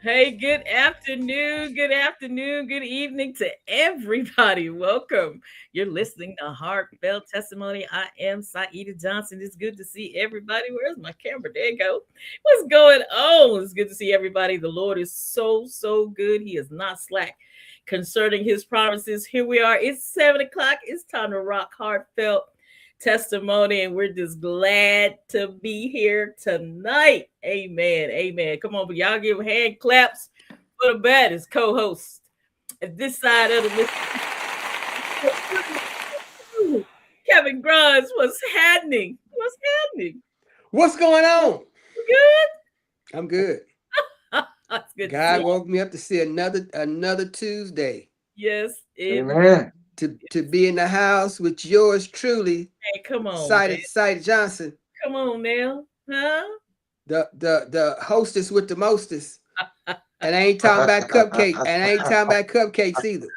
Hey, good afternoon, good evening to everybody. Welcome. You're listening to Heartfelt Testimony. I am Saida Johnson. It's good to see everybody. Where's my camera? There you go. What's going on? It's good to see everybody. The Lord is so good. He is not slack concerning his promises. Here we are. It's 7 o'clock. It's time to rock heartfelt testimony, and we're just glad to be here tonight. Amen. Amen. Come on, but y'all give hand claps for the baddest co-host at this side of the Kevin Grimes. What's happening? What's happening? What's going on? Good? I'm good. That's good to God see. woke me up to see another Tuesday. Yes, Amen. To be in the house with yours truly, hey, come on, man. Sight Johnson, Come on now. Huh? the hostess with the mostest. And I ain't talking about cupcake, and I ain't talking about cupcakes either.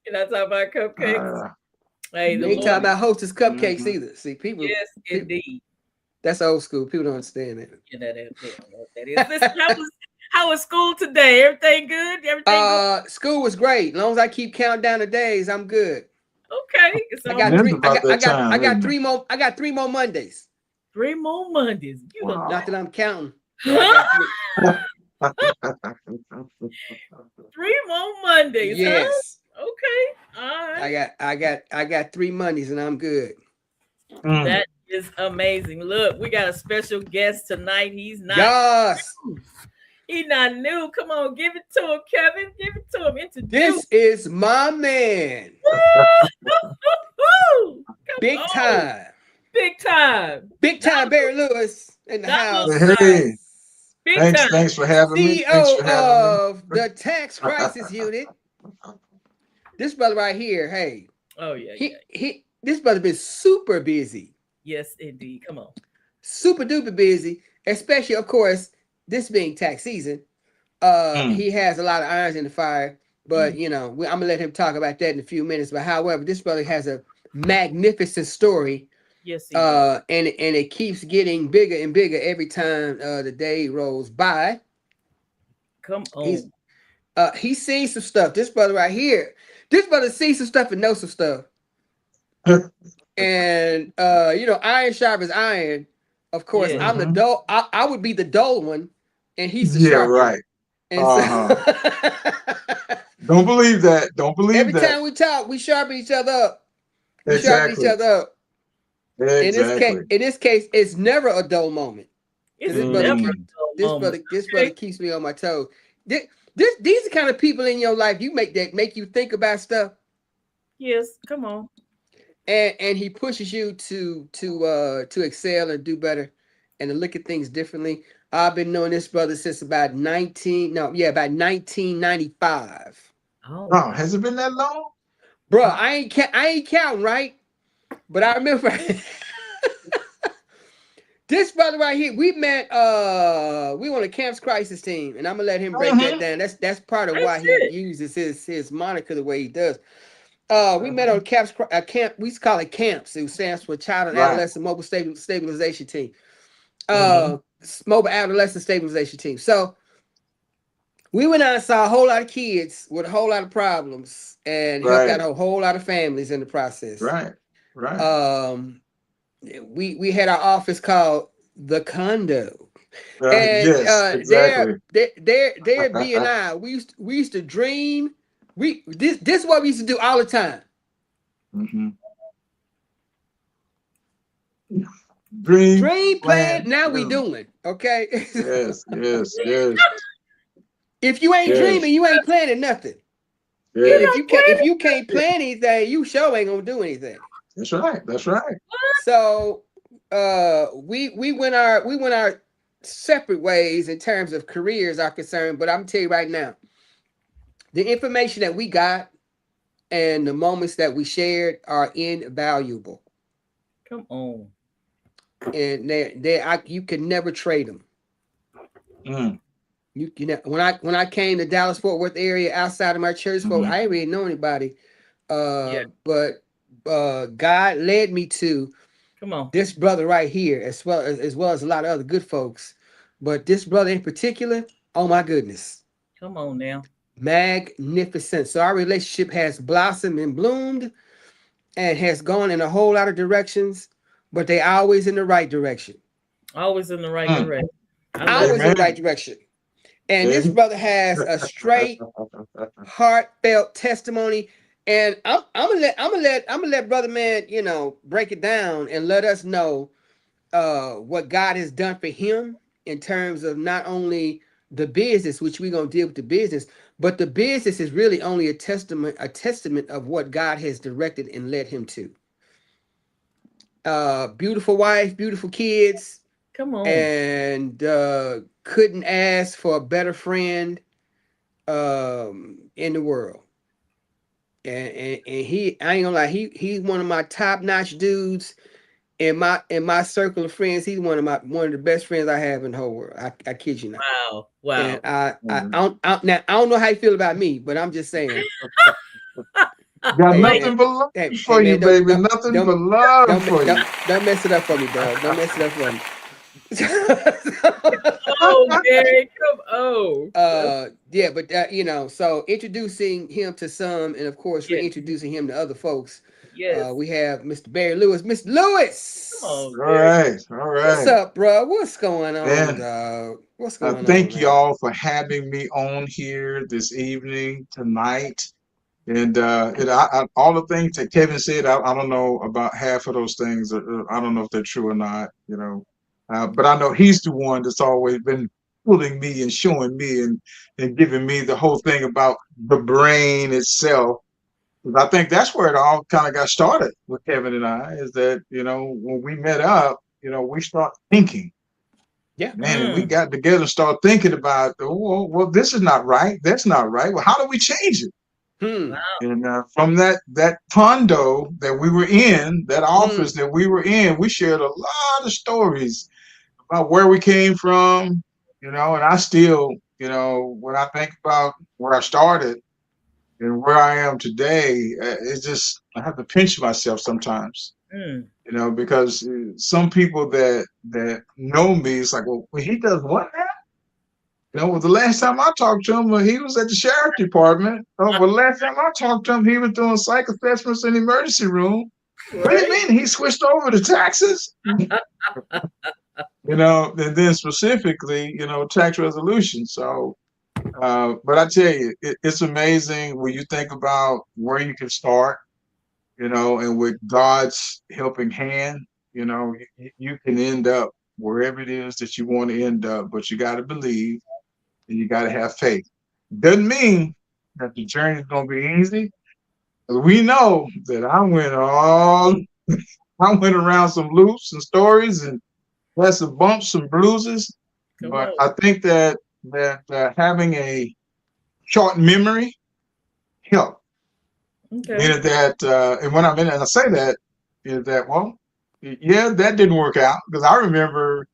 You're not talking about cupcakes. Hey, the I ain't Lord. talking about hostess cupcakes Mhm. either. See, Yes, people, indeed. that's old school. People don't understand that. You know that. They don't know what that is. Listen, how was school today? Everything good? Everything good? School was great. As long as I keep counting down the days, I'm good. Okay. It's I got It's almost three. about that I time, got isn't it? three more. I got 3 more Mondays. 3 more Mondays. You gonna Not that Wow. I'm counting, but I got 3. 3 more Mondays, huh? Yes, Okay. All right. I got 3 Mondays, and I'm good. Mm. That is amazing. Look, we got a special guest tonight. He's not Yes, new. He's not new. Come on, give it to him, Kevin. Give it to him. Introduce. this is my man, Woo! Come big on. time, Big time. big Not time Barry Lewis in the not little house. time. Hey, Big thanks, time. thanks for having me. Thanks CEO for having me. of the Tax Crisis Unit. This brother right here, hey, Oh yeah, yeah. this brother been super busy. Yes, indeed. Come on. Super duper busy, especially of course this being tax season. Mm. He has a lot of irons in the fire, but Mm. I'm gonna let him talk about that in a few minutes. But however, this brother has a magnificent story, Yes, he does. and it keeps getting bigger and bigger every time the day rolls by. Come He's on. he's seen some stuff. This brother right here, this brother sees some stuff and knows some stuff. And iron sharp as iron. Of course, Yes. I'm the Hmm. dull. I would be the dull one, and he's the Yeah, sharp one. right. And so Uh-huh. Don't believe that. Don't believe every that. time we talk, we sharpen each other up. We sharpen each Exactly. other up. Exactly. In this case, it's never a dull moment because It's never a Mm. dull moment. this brother Okay. keeps me on my toes. These are kind of people in your life you make you think about stuff, Yes. Come on. and he pushes you to excel and do better and to look at things differently. I've been knowing this brother since about 1995. Oh Oh, wow. has it been that long? Bro, I ain't counting, right? But I remember this brother right here. We met we on a Camps Crisis team, and I'm gonna let him break that Hmm. down. That's part of why That's he it. uses his moniker the way he does. We met on camp. We used to call it camps. It stands for Child and Right. Adolescent Mobile Stabilization Team. Hmm. Mobile Adolescent Stabilization Team. So we went out and saw a whole lot of kids with a whole lot of problems, and helped out Right. a whole lot of families in the process. Right. Right. Um, we had our office called the condo, and Yes, exactly. there B and I, we used to dream. This is what we used to do all the time. Hmm. Dream, Dream, plan. plan, Now we do. doing, okay. Yes, yes, yes, If you ain't yes, dreaming, you ain't planning nothing. And You're yes. if not you can't plan anything, you sure ain't gonna do anything. That's right. That's right. So we went our separate ways in terms of careers are concerned. But I'm gonna tell you right now, the information that we got and the moments that we shared are invaluable, planning. Come on. and you can never trade them. Mm, When I came to Dallas Fort Worth area outside of my church folk, hmm. I didn't really know anybody. Yeah. But God led me to Come on. this brother right here, as well as a lot of other good folks. But this brother in particular, Oh my goodness. Come on now. Magnificent. So our relationship has blossomed and bloomed and has gone in a whole lot of directions, but they always in the right direction. Always in the right Mm. direction. I love Always it. in the Amen. right direction. And this Amen. brother has a straight, heartfelt testimony. And I'm gonna let brother man, break it down and let us know what God has done for him in terms of not only the business, which we're gonna deal with the business, but the business is really only a testament of what God has directed and led him to. Beautiful wife, beautiful kids, Come on. and couldn't ask for a better friend in the world. And he, I ain't gonna lie, he's one of my top notch dudes in my circle of friends. He's one of the best friends I have in the whole world. I kid you not. Wow. And Wow. now I don't know how you feel about me, but I'm just saying, Got hey Like, man, nothing but love hey for you, man, don't baby. don't Nothing but don't love don't for don't, you. don't mess it up for me, dog. Don't mess it up for me. oh, Derek, come on. Yeah, but so introducing him to some, and of course Yes. reintroducing him to other folks. Yes. We have Mr. Barry Lewis. Mr. Come Lewis, on, All Derek. right. All what's right. up, bro? What's going on, Man, dog? What's going on, thank man? y'all for having me on here this evening, tonight. And all the things that Kevin said, I don't know about half of those things. I don't know if they're true or not, but I know he's the one that's always been pulling me and showing me and giving me the whole thing about the brain itself. 'Cause I think that's where it all kind of got started with Kevin and I, is that, when we met up, we start thinking, Yeah. man, and we Mm. got together and start thinking about, oh, well, this is not right. That's not right. Well, how do we change it? Hmm. Wow. And from that condo that we were in, that Hmm. office that we were in, we shared a lot of stories about where we came from, and I still, when I think about where I started and where I am today, it's just, I have to pinch myself sometimes, Mm. because some people that know me, it's like, well, he does what now? Well, the last time I talked to him, he was at the sheriff department. Oh, well, last time I talked to him, he was doing psych assessments in the emergency room. What do you Right? mean he switched over to taxes? And then specifically, tax resolution. So, but I tell you, it's amazing when you think about where you can start, and with God's helping hand, you can end up wherever it is that you want to end up, but you got to believe and you got to have faith. Doesn't mean that the journey is going to be easy. We know that I went around some loops and stories and had some bumps, some bruises, Come but on. I think that having a short memory helps. Okay. Meaning that, and when and I say that, is that, well, yeah, that didn't work out, because I remember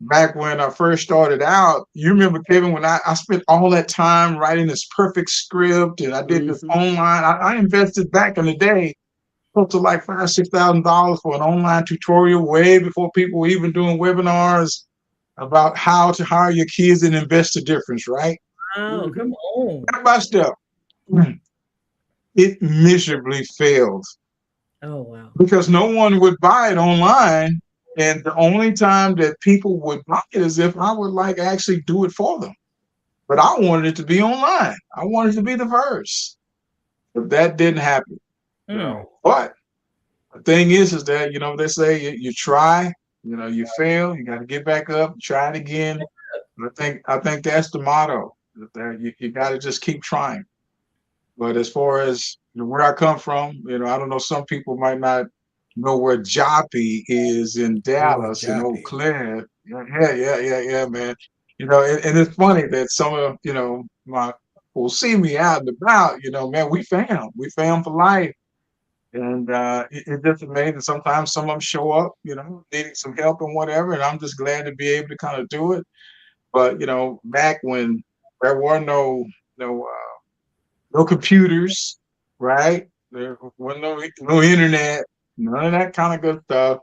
back when I first started out, you remember, Kevin, when I spent all that time writing this perfect script and I did this Hmm. online, I invested back in the day close to like $5,000-6,000 for an online tutorial way before people were even doing webinars about how to hire your kids and invest the difference, right? Wow. Hmm. Come on. Step by step. It miserably failed Oh, wow. because no one would buy it online. And the only time that people would buy it is if I would like actually do it for them. But I wanted it to be online. I wanted it to be the first. But that didn't happen. Mm. But the thing is that, they say you try, you fail, you got to get back up, try it again. I think that's the motto. That you got to just keep trying. But as far as where I come from, I don't know, some people might not know where Joppy is in Oh, Dallas and Oak Joppy. Cliff. Yeah, man. And it's funny that some of, my will see me out and about, man, we fam for life. And it's just amazing. Sometimes some of them show up, needing some help and whatever, and I'm just glad to be able to kind of do it. But back when there were no no computers, right? There wasn't no internet, none of that kind of good stuff.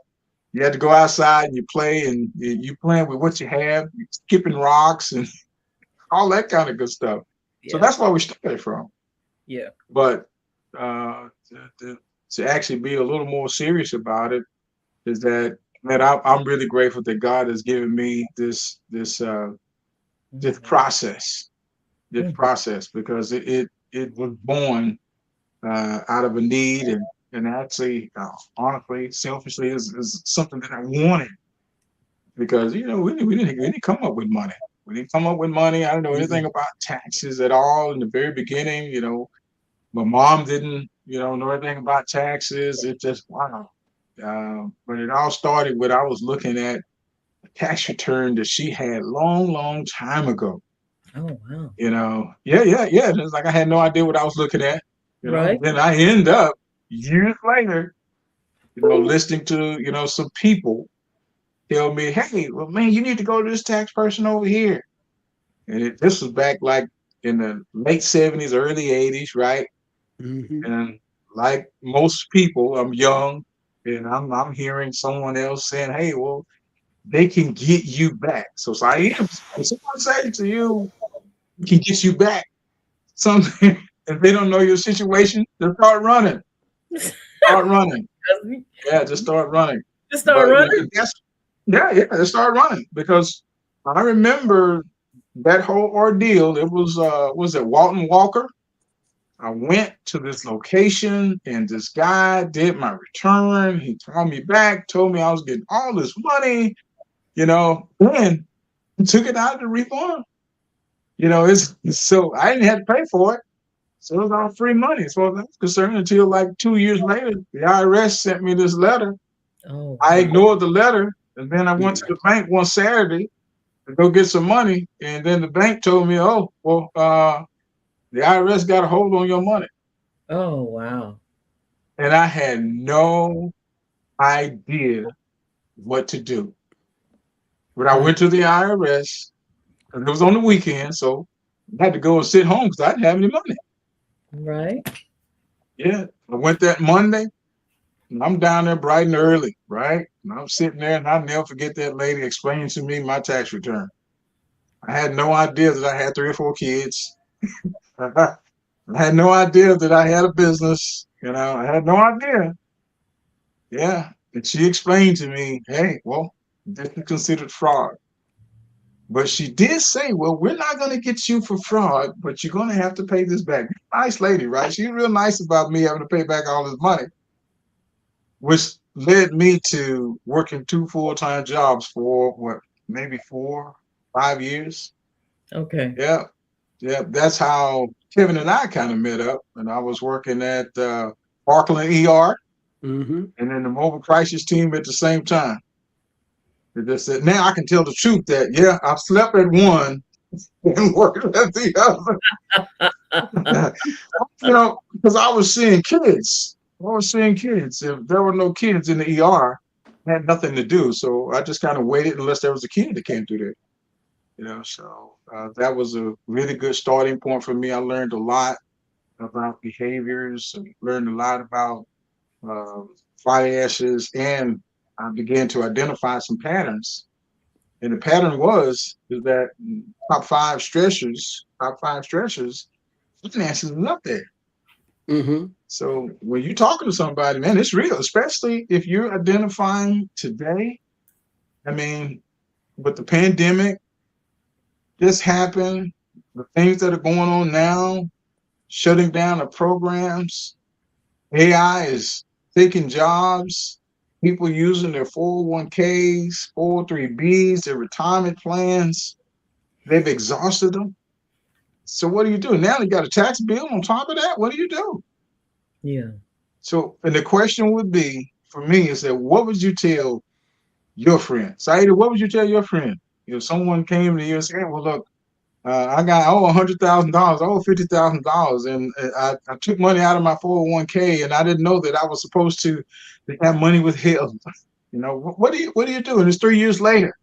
You had to go outside and you play, and you playing with what you have, you skipping rocks and all that kind of good stuff. So Yeah. that's where we started from. Yeah. But to actually be a little more serious about it is that, man, I'm really grateful that God has given me this Mhm. process, Mhm. because it was born out of a need, and actually, honestly, selfishly, is something that I wanted, because we didn't come up with money. We didn't come up with money. I didn't know anything about taxes at all in the very beginning. My mom didn't know anything about taxes. It just wow. But it all started when I was looking at a tax return that she had long, long time ago. Oh wow. Yeah. It's like I had no idea what I was looking at. Right. Then I end up years later, Ooh. listening to some people tell me, "Hey, well, man, you need to go to this tax person over here." And this was back like in the late '70s, early '80s, right? Mm-hmm. And like most people, I'm young, and I'm hearing someone else saying, "Hey, well, they can get you back." So Saeed, if someone say to you, "Can get you back," something, if they don't know your situation, just start running. Start running. Yeah, just start running. Just start But running. that's yeah, just start running, because I remember that whole ordeal. It was it Walton Walker? I went to this location, and this guy did my return. He called me back, told me I was getting all this money, and he took it out of the refund. It's so I didn't have to pay for it. So it was all free money as far as I was concerned, until like 2 years later, the IRS sent me this letter. Oh I wow. ignored the letter, and then I went to the bank one Saturday to go get some money, and then the bank told me, "Oh, well, the IRS got a hold on your money," Oh wow. and I had no idea what to do. But I went to the IRS, and it was on the weekend, so I had to go and sit home because I didn't have any money. Right. Yeah, I went that Monday. And I'm down there bright and early, right? And I'm sitting there, and I'll never forget that lady explaining to me my tax return. I had no idea that I had 3 or 4 kids. I had no idea that I had a business. I had no idea. Yeah. And she explained to me, "Hey, well, this is considered fraud." But she did say, "Well, we're not going to get you for fraud, but you're going to have to pay this back." Nice lady, right? She's real nice about me having to pay back all this money, which led me to working 2 full-time jobs for what, maybe 4, 5 years. Okay. Yeah, yeah. That's how Kevin and I kind of met up. And I was working at Parkland ER, Mm-hmm. and then the mobile crisis team at the same time. It just said, now I can tell the truth that, yeah, I've slept at one and worked at the other. Because I was seeing kids. I was seeing kids. If there were no kids in the ER, I had nothing to do. So I just kind of waited unless there was a kid that came through there. So that was a really good starting point for me. I learned a lot about behaviors, and learned a lot about uh, finances, and I began to identify some patterns. And the pattern is that top 5 stressors, finances is up there. Mm-hmm. So when you're talking to somebody, man, it's real, especially if you're identifying today. I mean, with the pandemic, this happened, the things that are going on now, shutting down the programs, AI is taking jobs, people using their 401ks, 403bs, their retirement plans. They've exhausted them. So what do you do? Now you got a tax bill on top of that. What do you do? Yeah. So, and the question would be for me is that, what would you tell your friend? Saida, what would you tell your friend if someone came to you and said, "Well, look, I owe $100,000, I owe $50,000, and I took money out of my 401k, and I didn't know that I was supposed to have money withheld." What do you do? And it's 3 years later.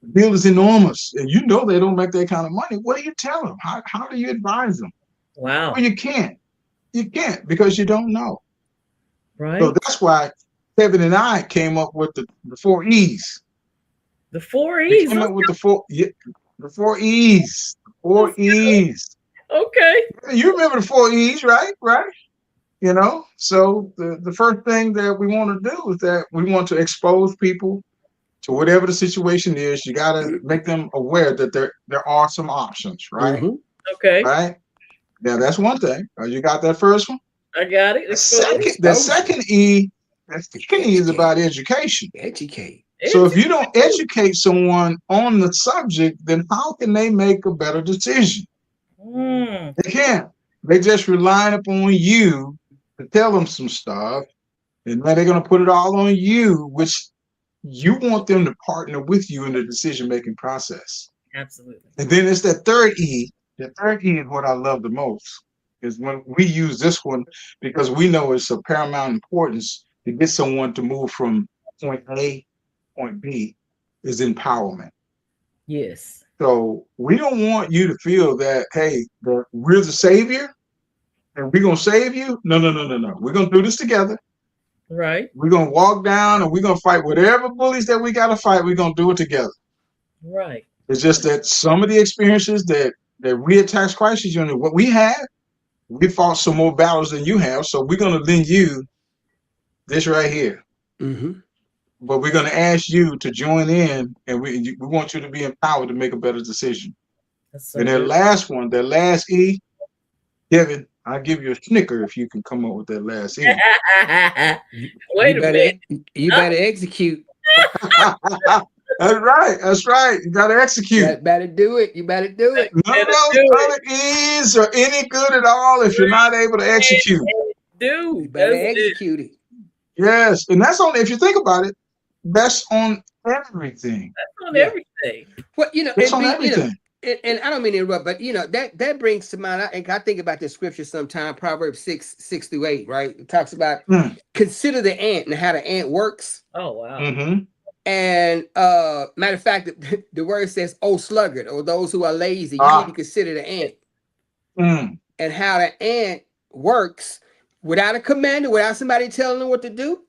The bill is enormous, and they don't make that kind of money. What do you tell them? How do you advise them? Wow. Well, you can't. You can't, because you don't know. So Right. that's why Kevin and I came up with the 4 E's. The four We E's. came up with the four E's. The 4 E's. Okay. You remember the 4 E's, right? Right. You know, so the first thing that we want to do is that we want to expose people to whatever the situation is. You got to make them aware that there are some options, right? Mhm. Okay. Right. Now that's one thing. You got that first one. I got it. The Expose. second E, the second E is about education. Educate. So if you don't educate someone on the subject, then how can they make a better decision? They can't. They just relying upon you to tell them some stuff, and then they're going to put it all on you, which you want them to partner with you in the decision-making process. Absolutely. And then it's that third E. The third E is what I love the most, is when we use this one because we know it's of paramount importance to get someone to move from point A, point B, is empowerment. Yes. So we don't want you to feel that, hey, we're the savior and we're going to save you. No. We're going to do this together. Right. We're going to walk down and we're going to fight whatever bullies that we got to fight. We're going to do it together. Right. It's just that some of the experiences that we at Tax Crisis Unit, what we had, we fought some more battles than you have. So we're going to lend you this right here. Mm-hmm. But we're going to ask you to join in, and we want you to be empowered to make a better decision. So and that last one, that last E, Kevin, I'll give you a snicker if you can come up with that last E. Wait a minute. You better execute. That's right. That's right. You got to execute. You better do it. You better do it. None of those other E's are any good at all if you're not able to execute. You better execute it. Yes. And that's on, if you think about it, that's on everything. That's on everything. Well, you know, it's on everything. And I don't mean to interrupt, but you know, that brings to mind, I think about this scripture sometime, Proverbs 6:6-8, right? It talks about consider the ant and how the ant works. Oh, wow. Mm-hmm. And matter of fact, the word says, "Oh, sluggard," or those who are lazy. You need to consider the ant and how the ant works without a commander, without somebody telling them what to do,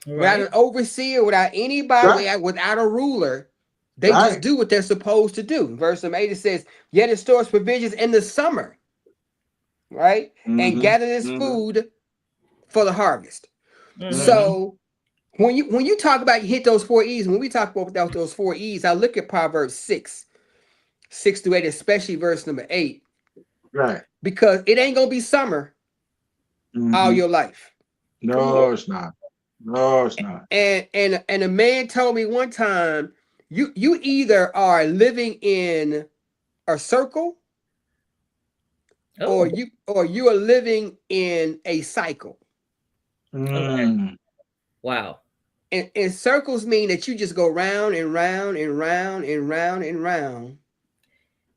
without an overseer, without anybody, without a ruler. They just do what they're supposed to do. Verse 8, it says, "Yet it stores provisions in the summer, right, and gather its food for the harvest." So when you talk about you hit those 4 E's, when we talk about those 4 E's, I look at Proverbs 6:6-8, especially verse number 8, right? Because it ain't gonna be summer all your life. No, it's not. No, it's not. And a man told me one time, you either are living in a circle, or you are living in a cycle. Wow. And circles mean that you just go round and round and round and round and round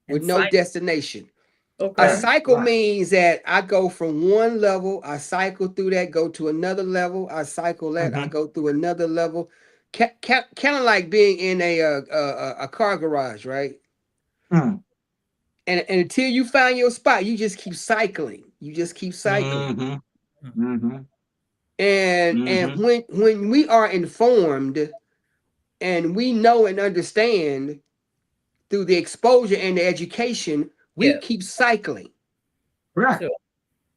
with no destination. A cycle means that I go from one level, I cycle through that, go to another level, I cycle that, I go through another level. Kind of like being in a car garage, right? And until you find your spot, you just keep cycling. You just keep cycling. And when we are informed and we know and understand through the exposure and the education, we keep cycling. Right.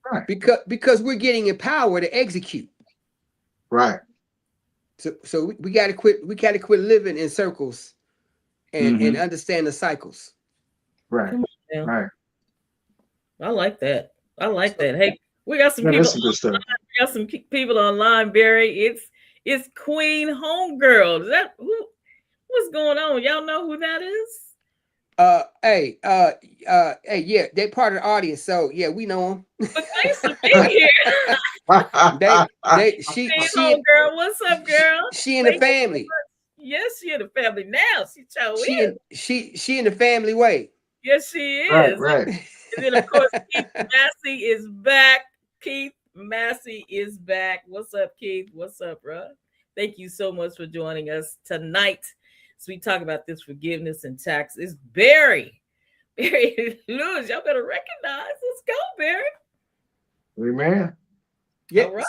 Right. Because we're getting empowered to execute. Right. So we gotta quit living in circles and understand the cycles. Right. Right. I like that. Hey, we got some people. We got some people online, Barry. It's Queen Homegirl. Is that what's going on? Y'all know who that is? Hey, yeah, they're part of the audience, so yeah, we know them. But thanks for being here. She Homegirl, what's up, girl? She in the family. Yes, she in the family now. She in the family way. Yes, she is. Right. And then of course Keith Massey is back. Keith Massey is back. What's up, Keith? What's up, bro? Thank you so much for joining us tonight. So we talk about this forgiveness and tax. It's Barry Lewis. Y'all better recognize. Let's go, Barry. Amen. Yeah. Right.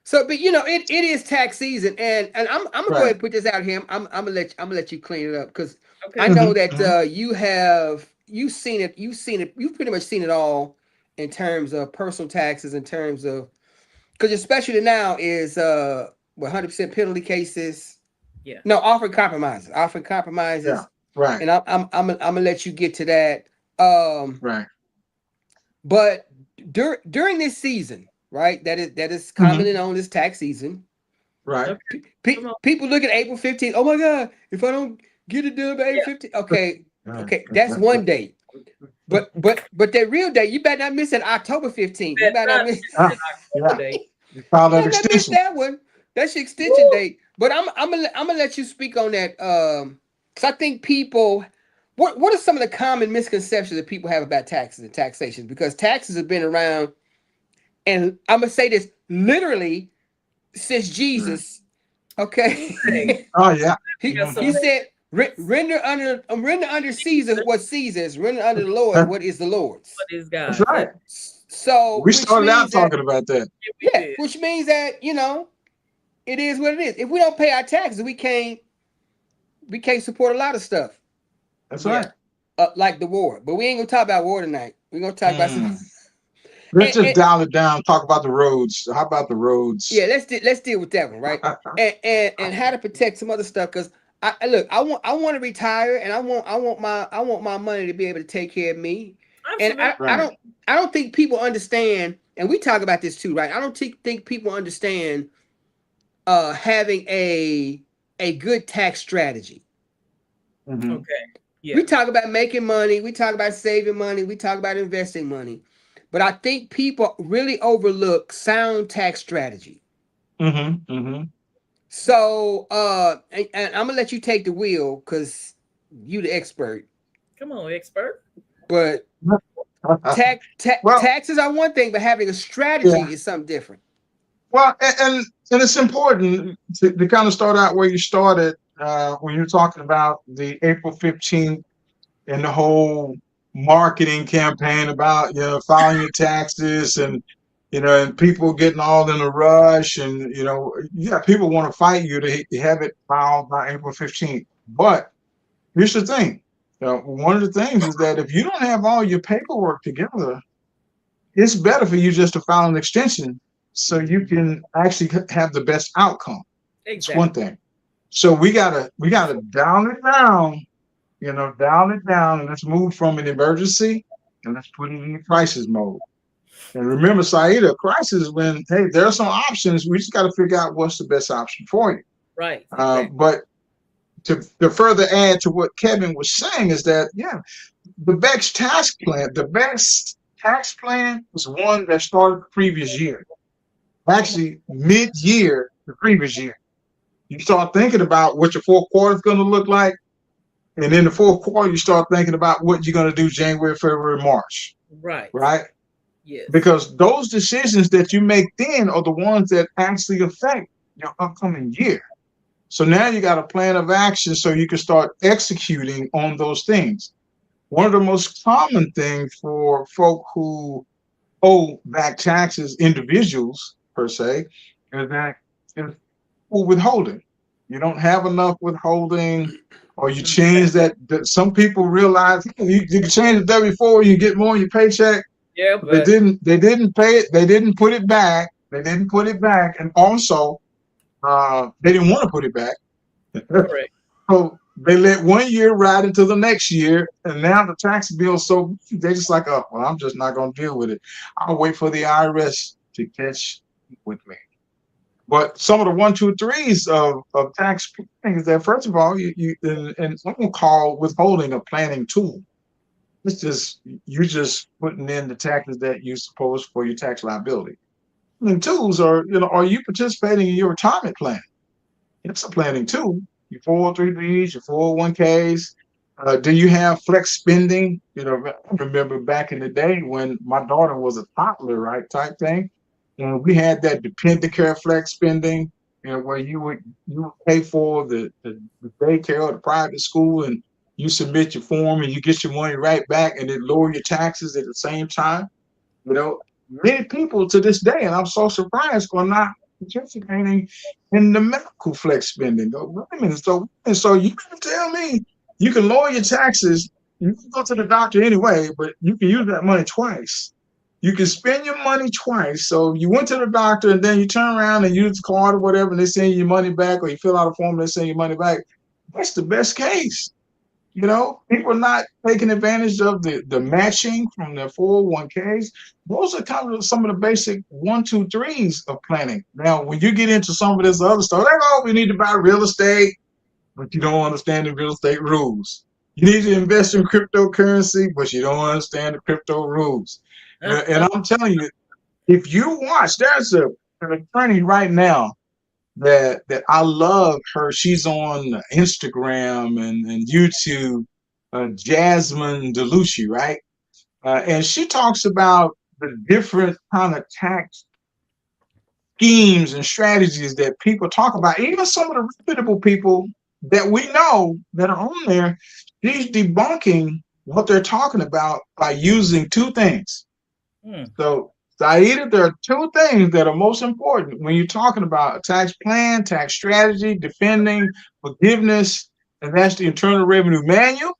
So, but you know, it is tax season, and I'm gonna go ahead and put this out here. I'm gonna let you clean it up because I know that you have you've seen it. You've seen it. You've pretty much seen it all in terms of personal taxes, in terms of because especially now is 100% penalty cases. Yeah. No, offering compromises, Yeah. Right. and I'm gonna let you get to that. Right. But during this season, right? That is commonly known as tax season. Right. People look at April 15th. Oh my God! If I don't get it done by April 15th, okay, that's one day. But that real day, you better not miss that October 15th. You better not miss. You filed that You better not miss extension. that one. That's your extension date. But I'm gonna let you speak on that. Because I think people. What are some of the common misconceptions that people have about taxes and taxation? Because taxes have been around, and I'm gonna say this literally since Jesus. Okay. Oh yeah. he said, render under Caesar what Caesar's, render under the Lord what is the Lord's. What is God? That's right. So We started out talking about that. Yeah, which means that it is what it is. If we don't pay our taxes, we can't support a lot of stuff. That's right. Like the war. But we ain't gonna talk about war tonight. We're gonna talk about some. Let's just dial it down. Talk about the roads. How about the roads? Yeah, let's deal with that one, right? and how to protect some other stuff. Because I want to retire, and I want my money to be able to take care of me. Absolutely. And I don't think people understand. And we talk about this too, right? I don't think people understand having a good tax strategy. Mm-hmm. Okay. Yeah. We talk about making money. We talk about saving money. We talk about investing money. But I think people really overlook sound tax strategy. Mm-hmm. Mm-hmm. So, and I'm gonna let you take the wheel because you the expert. Come on, expert. But taxes are one thing, but having a strategy is something different. Well, and it's important to kind of start out where you started when you're talking about the April 15th and the whole marketing campaign about filing your taxes and and people getting all in a rush and people want to fight you to have it filed by April 15th. But here's the thing. One of the things is that if you don't have all your paperwork together, it's better for you just to file an extension so you can actually have the best outcome. Exactly. It's one thing. So we gotta dial it down, dial it down, and let's move from an emergency and let's put it in the crisis mode. And remember, Saida, crisis is when, hey, there are some options. We just got to figure out what's the best option for you. Right. Exactly. But to further add to what Kevin was saying is that, the best tax plan was one that started the previous year. Actually, mid-year, the previous year. You start thinking about what your fourth quarter is going to look like. And in the fourth quarter, you start thinking about what you're going to do January, February, March. Right. Right? Yes. Because those decisions that you make then are the ones that actually affect your upcoming year. So now you got a plan of action so you can start executing on those things. One of the most common things for folk who owe back taxes, individuals per se, is that is withholding. You don't have enough withholding, or you change that some people realize you can change it there before you get more in your paycheck. Yeah, but they didn't pay it. They didn't put it back. And also they didn't want to put it back. Correct. So they let 1 year ride into the next year, and now the tax bill. So they just like, oh, well, I'm just not going to deal with it. I'll wait for the IRS to catch with me. But some of the 1, 2, 3s of tax planning is that, first of all, and someone call withholding a planning tool. It's just you're just putting in the taxes that you suppose for your tax liability. And tools are, are you participating in your retirement plan? It's a planning tool. Your 403bs, your 401ks. Do you have flex spending? I remember back in the day when my daughter was a toddler, right, type thing. We had that dependent care flex spending, where you would pay for the daycare or the private school, and you submit your form and you get your money right back, and it lower your taxes at the same time. Many people to this day, and I'm so surprised, are not participating in the medical flex spending. So you can tell me you can lower your taxes you can go to the doctor anyway, but you can use that money twice. You can spend your money twice. So you went to the doctor and then you turn around and use the card or whatever, and they send you your money back, or you fill out a form and they send you money back. That's the best case. People are not taking advantage of the matching from their 401ks. Those are kind of some of the basic 1, 2, 3s of planning. Now, when you get into some of this other stuff, like, oh, we need to buy real estate, but you don't understand the real estate rules. You need to invest in cryptocurrency, but you don't understand the crypto rules. And I'm telling you, if you watch, there's an attorney right now that I love her. She's on Instagram and YouTube, Jasmine DeLucci, right? And she talks about the different kind of tax schemes and strategies that people talk about. Even some of the reputable people that we know that are on there, she's debunking what they're talking about by using two things. So, Saida, there are two things that are most important when you're talking about a tax plan, tax strategy, defending, forgiveness, and that's the Internal Revenue Manual,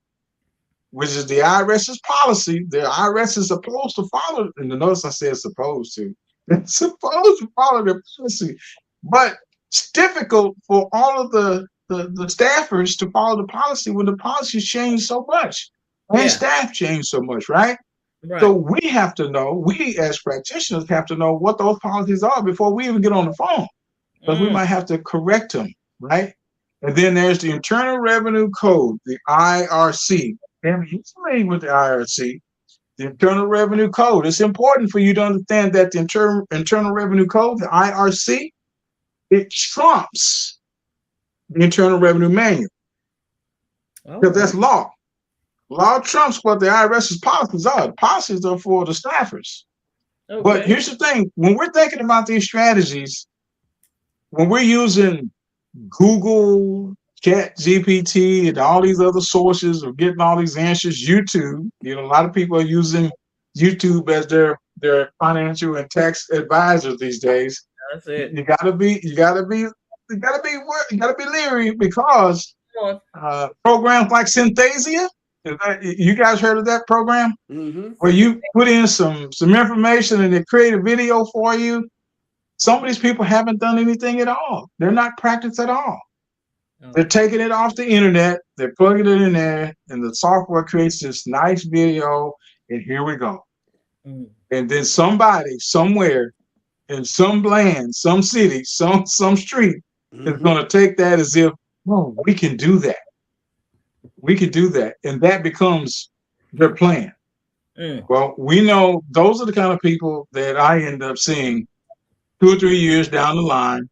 which is the IRS's policy. The IRS is supposed to follow, and notice I said supposed to. It's supposed to follow their policy, but it's difficult for all of the staffers to follow the policy when the policies change so much and staff change so much, right? Right. So we have to know, we as practitioners have to know what those policies are before we even get on the phone, because we might have to correct them, right? And then there's the Internal Revenue Code, the IRC. And you're familiar with the IRC, the Internal Revenue Code. It's important for you to understand that the Internal Revenue Code, the IRC, it trumps the Internal Revenue Manual, because that's law. Law trumps what the IRS's policies are. The policies are for the staffers. Okay. But here's the thing. When we're thinking about these strategies, when we're using Google, ChatGPT, and all these other sources of getting all these answers, YouTube, a lot of people are using YouTube as their financial and tax advisors these days. That's it. You gotta be leery, because programs like Synthesia, you guys heard of that program? Mm-hmm. Where you put in some information and they create a video for you. Some of these people haven't done anything at all. They're not practiced at all. Oh. They're taking it off the internet, they're plugging it in there, and the software creates this nice video, and here we go. Mm. And then somebody somewhere in some land, some city, some street is going to take that as if, oh, we can do that. We could do that. And that becomes their plan. Well, we know those are the kind of people that I end up seeing 2 or 3 years down the line.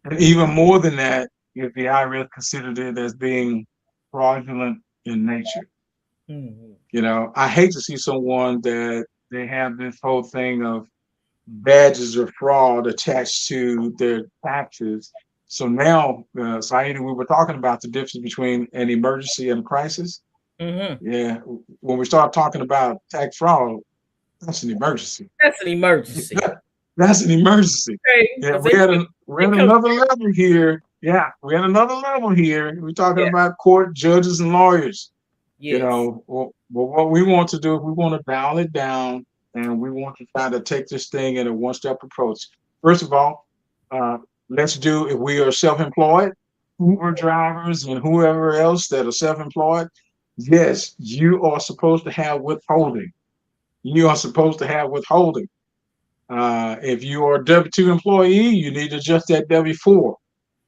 And even more than that, if the IRS considered it as being fraudulent in nature. Mm-hmm. I hate to see someone that they have this whole thing of badges of fraud attached to their taxes. So now, Saida, we were talking about the difference between an emergency and a crisis. Mm-hmm. Yeah, when we start talking about tax fraud, that's an emergency. That's an emergency. That's an emergency. Okay. Yeah, we're at another level here. Yeah, we're at another level here. We're talking about court judges and lawyers. Yes. Well, what we want to do is we want to dial it down, and we want to try to take this thing in a one-step approach. First of all, let's do, if we are self-employed, Uber drivers and whoever else that are self-employed, yes, you are supposed to have withholding. You are supposed to have withholding. If you are a W-2 employee, you need to adjust that W-4.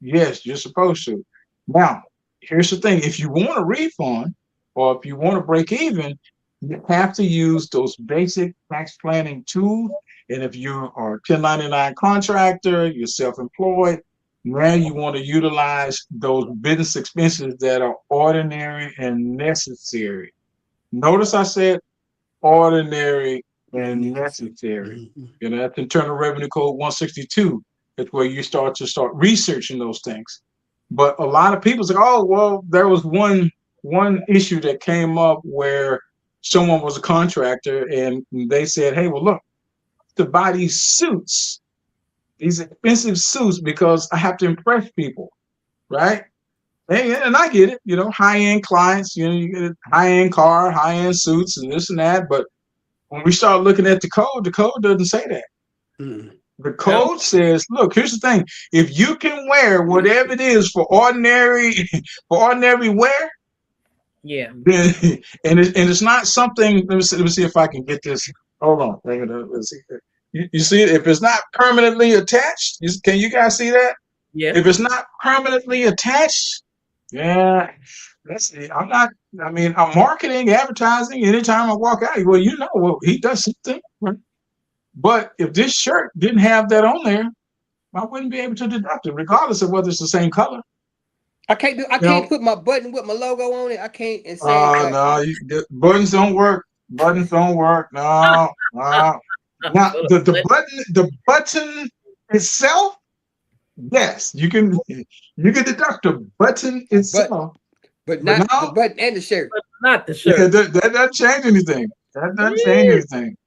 Yes, you're supposed to. Now, here's the thing. If you want a refund or if you want to break even, you have to use those basic tax planning tools. And if you are a 1099 contractor, you're self-employed, now you want to utilize those business expenses that are ordinary and necessary. Notice I said ordinary and necessary. That's Internal Revenue Code 162. That's where you start researching those things. But a lot of people say, oh, well, there was one issue that came up where someone was a contractor and they said, hey, well, look, to buy these suits, these expensive suits, because I have to impress people, right? And I get it, high-end clients, you get a high-end car, high-end suits and this and that. But when we start looking at the code doesn't say that. Mm. The code says, look, here's the thing. If you can wear whatever it is for ordinary wear, Yeah. then and it's not something. Let me see if I can get this. Hold on. Let's see. You see, if it's not permanently attached, can you guys see that? Yeah. If it's not permanently attached, yeah. Let's see. I'm marketing, advertising. Anytime I walk out, well, he does something. Right? But if this shirt didn't have that on there, I wouldn't be able to deduct it, regardless of whether it's the same color. I can't put my button with my logo on it. I can't and say like, no, buttons don't work. Buttons don't work. No. Now the button itself, yes, you can deduct the button itself, but not the button and the shirt. But not the shirt. That doesn't change anything. That doesn't change anything.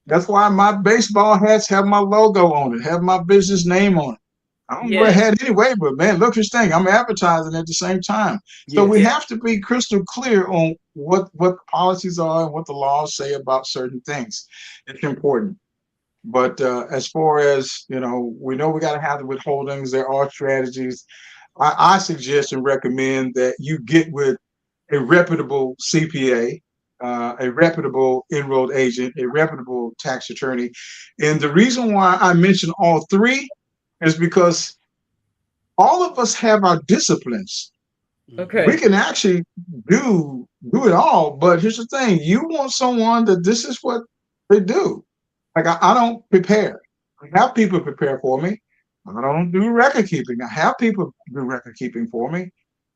That's why my baseball hats have my logo on it, have my business name on it. I don't wear a hat anyway, but man, look this thing. I'm advertising at the same time. So we have to be crystal clear on what the policies are and what the laws say about certain things. It's important. But as far as, we know we got to have the withholdings. There are strategies. I suggest and recommend that you get with a reputable CPA, a reputable enrolled agent, a reputable tax attorney. And the reason why I mention all three is because all of us have our disciplines. Okay. We can actually do it all, but here's the thing. You want someone that this is what they do. Like I don't prepare. I have people prepare for me. I don't do record keeping. I have people do record keeping for me.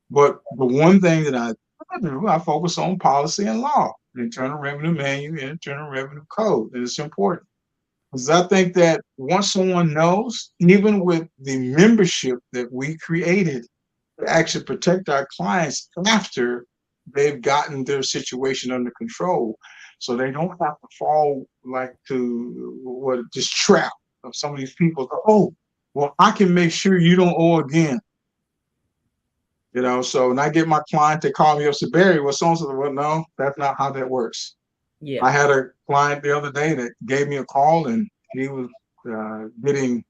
But the one thing that I do, I focus on policy and law, the Internal Revenue Manual and Internal Revenue Code. And it's important. Because I think that once someone knows, even with the membership that we created to actually protect our clients after they've gotten their situation under control, so they don't have to fall to this trap of some of these people. Oh, well, I can make sure you don't owe again. So when I get my client, they call me up, say, Barry, well, so-and-so, well, no, that's not how that works. Yeah. I had a client the other day that gave me a call, and he was getting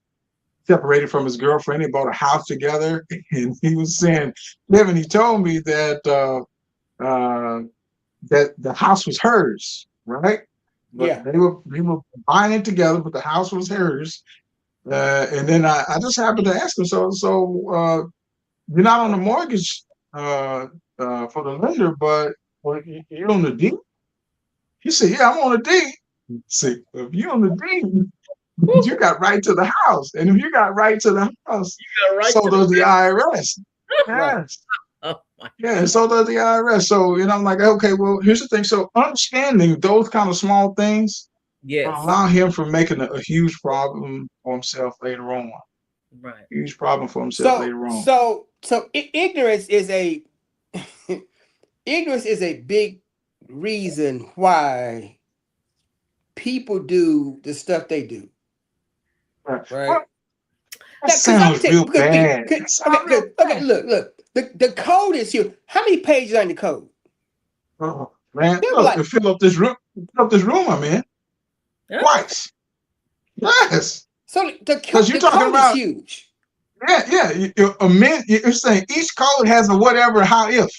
separated from his girlfriend. They bought a house together, and he was saying, Devin, he told me that that the house was hers, right? But they were buying it together, but the house was hers. And then I just happened to ask him, so you're not on the mortgage for the lender, but you're on the deed? He said, yeah, I'm on the deed. See, if you're on the deed, you got right to the house. And if you got right to the house, so does the IRS. Yes. Yeah, so does the IRS. So, I'm like, okay, well, here's the thing. So understanding those kind of small things allow him from making a huge problem for himself later on. Right. Huge problem for himself later on. So ignorance is a big reason why people do the stuff they do. Right. That sounds real bad. Okay, look. The code is here. How many pages are in the code? Oh man, look, fill up this room I'm in. Twice. Yes. So the code is huge. Yeah. You're saying each code has a whatever and how if.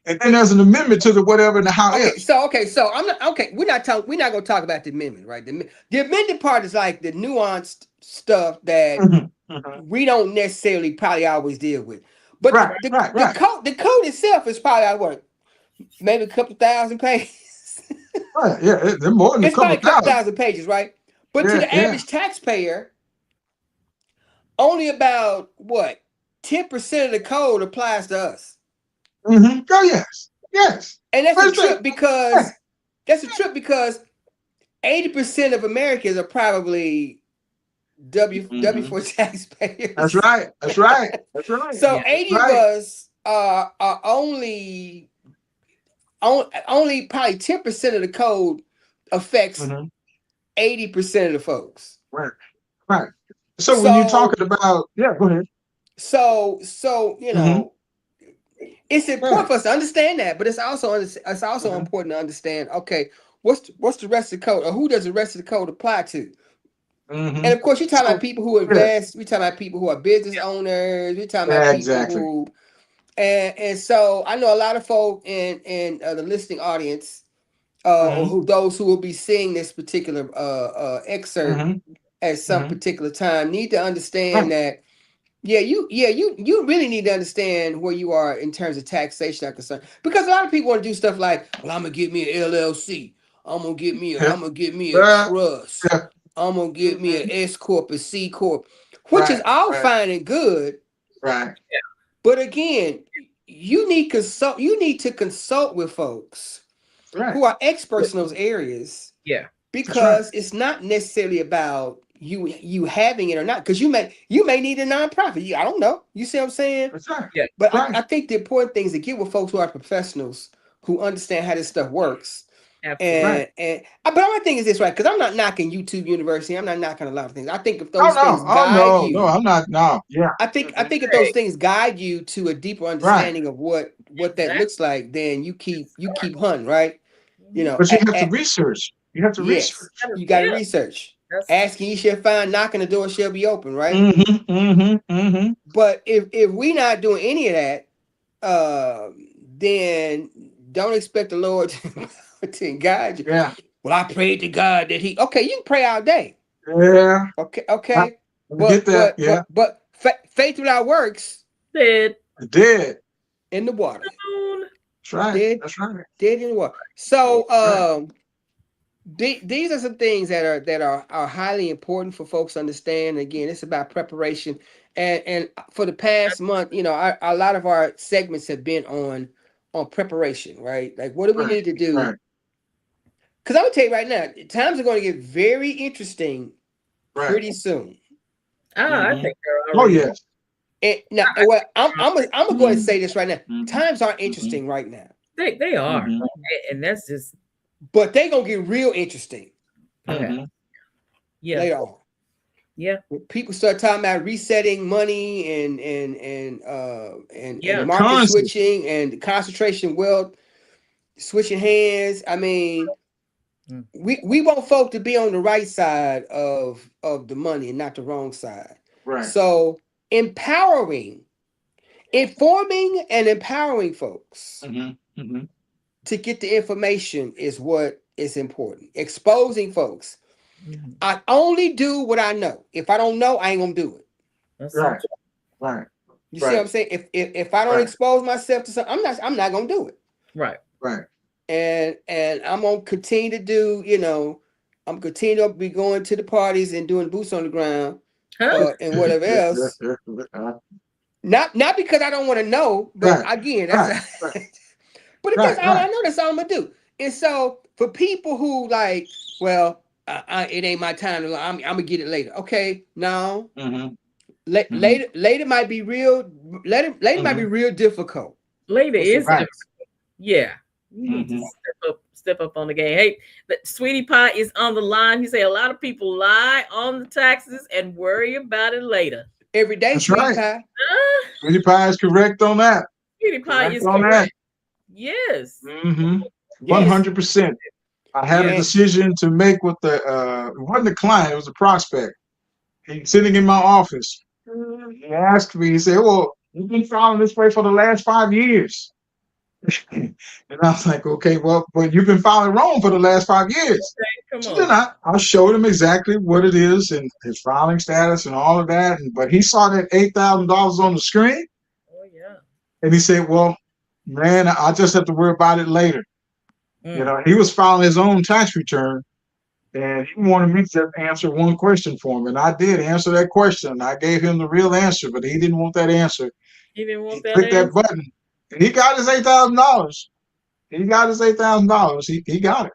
And then there's an amendment to the whatever and the how if. So I'm not okay. We're not gonna talk about the amendment, right? The amended part is like the nuanced stuff that we don't necessarily probably always deal with. But the code itself is probably maybe a couple thousand pages. Right, yeah, they're more than it's probably a couple thousand pages, right? But to the average taxpayer, only about 10% of the code applies to us. Mm-hmm. Oh yes. And that's a trip because 80% of Americans are probably W-4 taxpayers. That's right. So 80 of us are only probably 10% of the code affects 80% of the folks. Right. So when you're talking about, go ahead. So it's important for us to understand that, but it's also important to understand. Okay, what's the rest of the code, or who does the rest of the code apply to? And of course, you're talking about people who invest. We're talking about people who are business owners. We're talking about people who, and so I know a lot of folk in the listening audience, or those who will be seeing this particular excerpt at some particular time need to understand that. Yeah, you really need to understand where you are in terms of taxation are concerned, because a lot of people want to do stuff like, well, I'm gonna get me an LLC, I'm gonna get me a trust, I'm gonna get me an S corp, a C corp, which is all fine and good, right? But again, you need to consult with folks who are experts in those areas, because it's not necessarily about you having it or not, because you may need a nonprofit. I don't know. You see what I'm saying? But I think the important thing is to get with folks who are professionals who understand how this stuff works. Absolutely. But my thing is this, right? Because I'm not knocking YouTube University. I'm not knocking a lot of things. I think if those things guide you, no, I'm not. No, yeah. I think if those things guide you to a deeper understanding of what that looks like, then you keep hunting, right? You know, but you have to research. You have to research. You got to research. Asking ye shall find, knocking the door shall be open, right? But if we not doing any of that, then don't expect the Lord to guide you. Yeah. Well, I prayed to God that He. Okay, you can pray all day. Yeah. Okay. But faith without works dead in the water. That's right. That's right. Dead in the water. So these are some things that are highly important for folks to understand. Again, it's about preparation, and for the past month, you know, a lot of our segments have been on preparation, right? Like, what do we need to do? Because I'm gonna tell you right now, times are going to get very interesting pretty soon. I think they're already. Oh yes. And now, well, I'm gonna go ahead and say this right now. Times are interesting right now. They are, and that's just. But they're gonna get real interesting. Yeah. Later on. Yeah. When people start talking about resetting money and market switching and concentration wealth switching hands. I mean, we want folk to be on the right side of the money and not the wrong side. Right. So informing and empowering folks to get the information is what is important. Exposing folks. I only do what I know. If I don't know, I ain't gonna do it. That's right. You see what I'm saying? If I don't expose myself to something, I'm not gonna do it. Right. And I'm gonna continue to do. You know, I'm continue to be going to the parties and doing boots on the ground and whatever else. Not because I don't want to know, but again, that's but if that's all I know, that's all I'm gonna do. And so for people who like, well, it ain't my time. I'm gonna get it later. Okay, no. Later might be real. Later might be real difficult. Later is difficult. Yeah, you need to step up on the game. Hey, Sweetie Pie is on the line. He say a lot of people lie on the taxes and worry about it later. Every day, that's Sweetie Pie. Sweetie Pie is correct on that. Sweetie Pie is correct. Yes. 100%. I had a decision to make with it wasn't a client, it was a prospect. He's sitting in my office. He asked me, he said, well, you've been filing this way for the last 5 years. And I was like, okay, well, but you've been filing wrong for the last 5 years. Okay, so then I showed him exactly what it is and his filing status and all of that. But he saw that $8,000 on the screen. Oh, yeah. And he said, well, man, I just have to worry about it later. You know, he was filing his own tax return, and he wanted me to answer one question for him, and I did answer that question. I gave him the real answer, but he didn't want that answer. He didn't want that clicked that button, and he got his $8,000. He got his $8,000. He got it.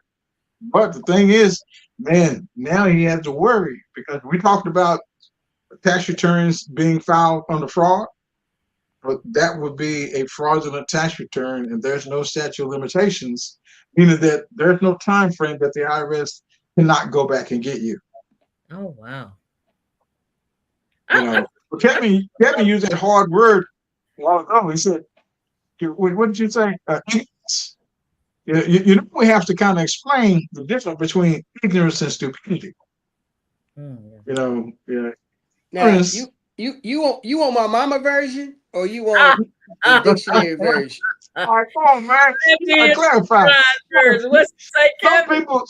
But the thing is, man, now he has to worry because we talked about tax returns being filed under fraud. But that would be a fraudulent tax return, and there's no statute of limitations, meaning that there's no time frame that the IRS cannot go back and get you. Oh, wow. You know, Kevin used that hard word a while ago. He said what did you say? Ignorance. You know, we have to kind of explain the difference between ignorance and stupidity. Yeah. You know, yeah. Now Ignorance- you want my mama version or you want the dictionary version? All right, come on, man. You gotta Kevin, clarify. what's it say, Some Kevin? people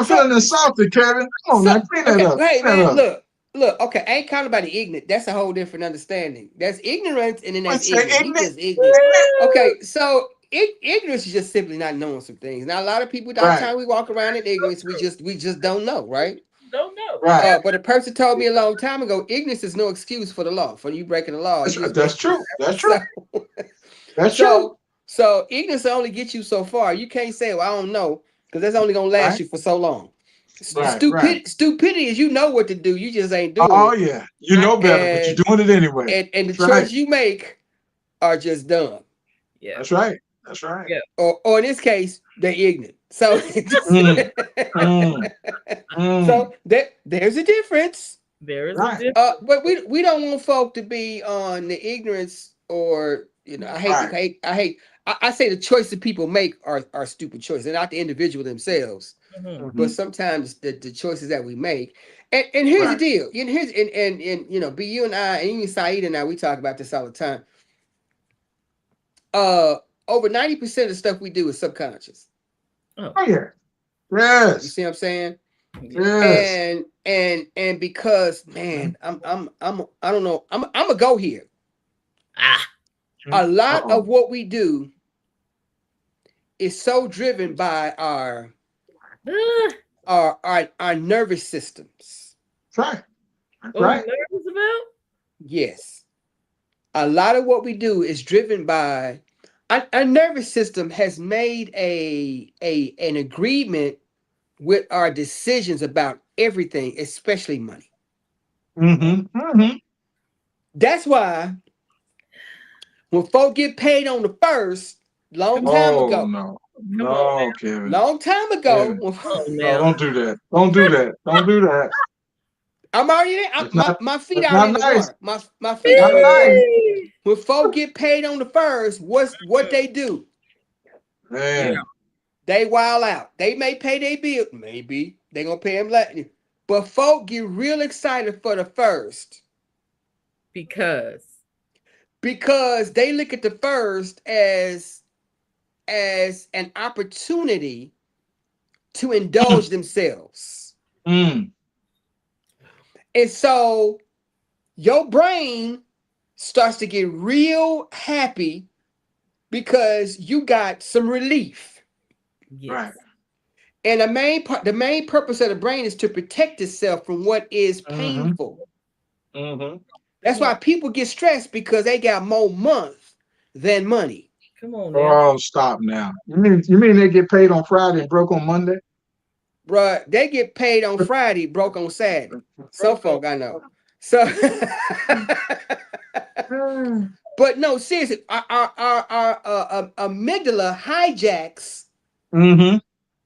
feeling insulted, Kevin. Come on, man, clean that Okay, up. hey Clean that man, up. look. Okay, I ain't calling about the ignorant. That's a whole different understanding. That's ignorance, and then What's that's that, ignorant. He ignorant? just ignorant. Okay, so ignorance is just simply not knowing some things. Now, a lot of people, by the Right. time we walk around in ignorance, we just don't know, right? Don't know. Right. But a person told me a long time ago, ignorance is no excuse for the law. For you breaking the law, That's true. That's true. So, That's true. so ignorance only gets you so far. You can't say, "Well, I don't know," because that's only gonna last Right. you for so long. Right. Stupidity is you know what to do, you just ain't doing Oh it. yeah, you know better, but you're doing it anyway. And the That's right. choices you make are just dumb. Yeah. That's right. That's right. Yeah. Or in this case, they're ignorant. So, so there's a difference. There is Right. a difference. But we don't want folk to be on the ignorance or I say the choices people make are stupid choices. They're not the individual themselves. Mhm. But sometimes the choices that we make, and here's the Right. deal. And here's and you know, be you and I, and even Saeed and I, we talk about this all the time. Over 90% of the stuff we do is subconscious. Oh yeah. You Yes. see what I'm saying? Yes. And because man, I don't know. I'm gonna go here. A lot Uh-oh. of what we do is so driven by our nervous systems. That's right. That's What right. we're nervous about? Yes. A lot of what we do is driven by our nervous system has made an agreement with our decisions about everything, especially money. That's why when folk get paid on the first, long time Oh ago, no. Come on No, now. Kevin. long time ago, Kevin. Oh, No, now. don't do that. Don't do that. Don't do that. I'm already there. It's not- My feet it's are in not the nice. water. My feet Not are in the water. nice. When folk get paid on the first, what they do? Man. Yeah. They wild out. They may pay their bill. Maybe they're gonna pay them later. But folk get real excited for the first Because they look at the first as an opportunity to indulge themselves. Mm. And so your brain starts to get real happy because you got some relief. yes. Right. And the main purpose of the brain is to protect itself from what is painful. That's why people get stressed because they got more month than money. Come on now. Oh, stop now. You mean they get paid on Friday and broke on Monday? Bruh, they get paid on Friday, broke on Saturday. Some folk I know. So but no, seriously, our amygdala hijacks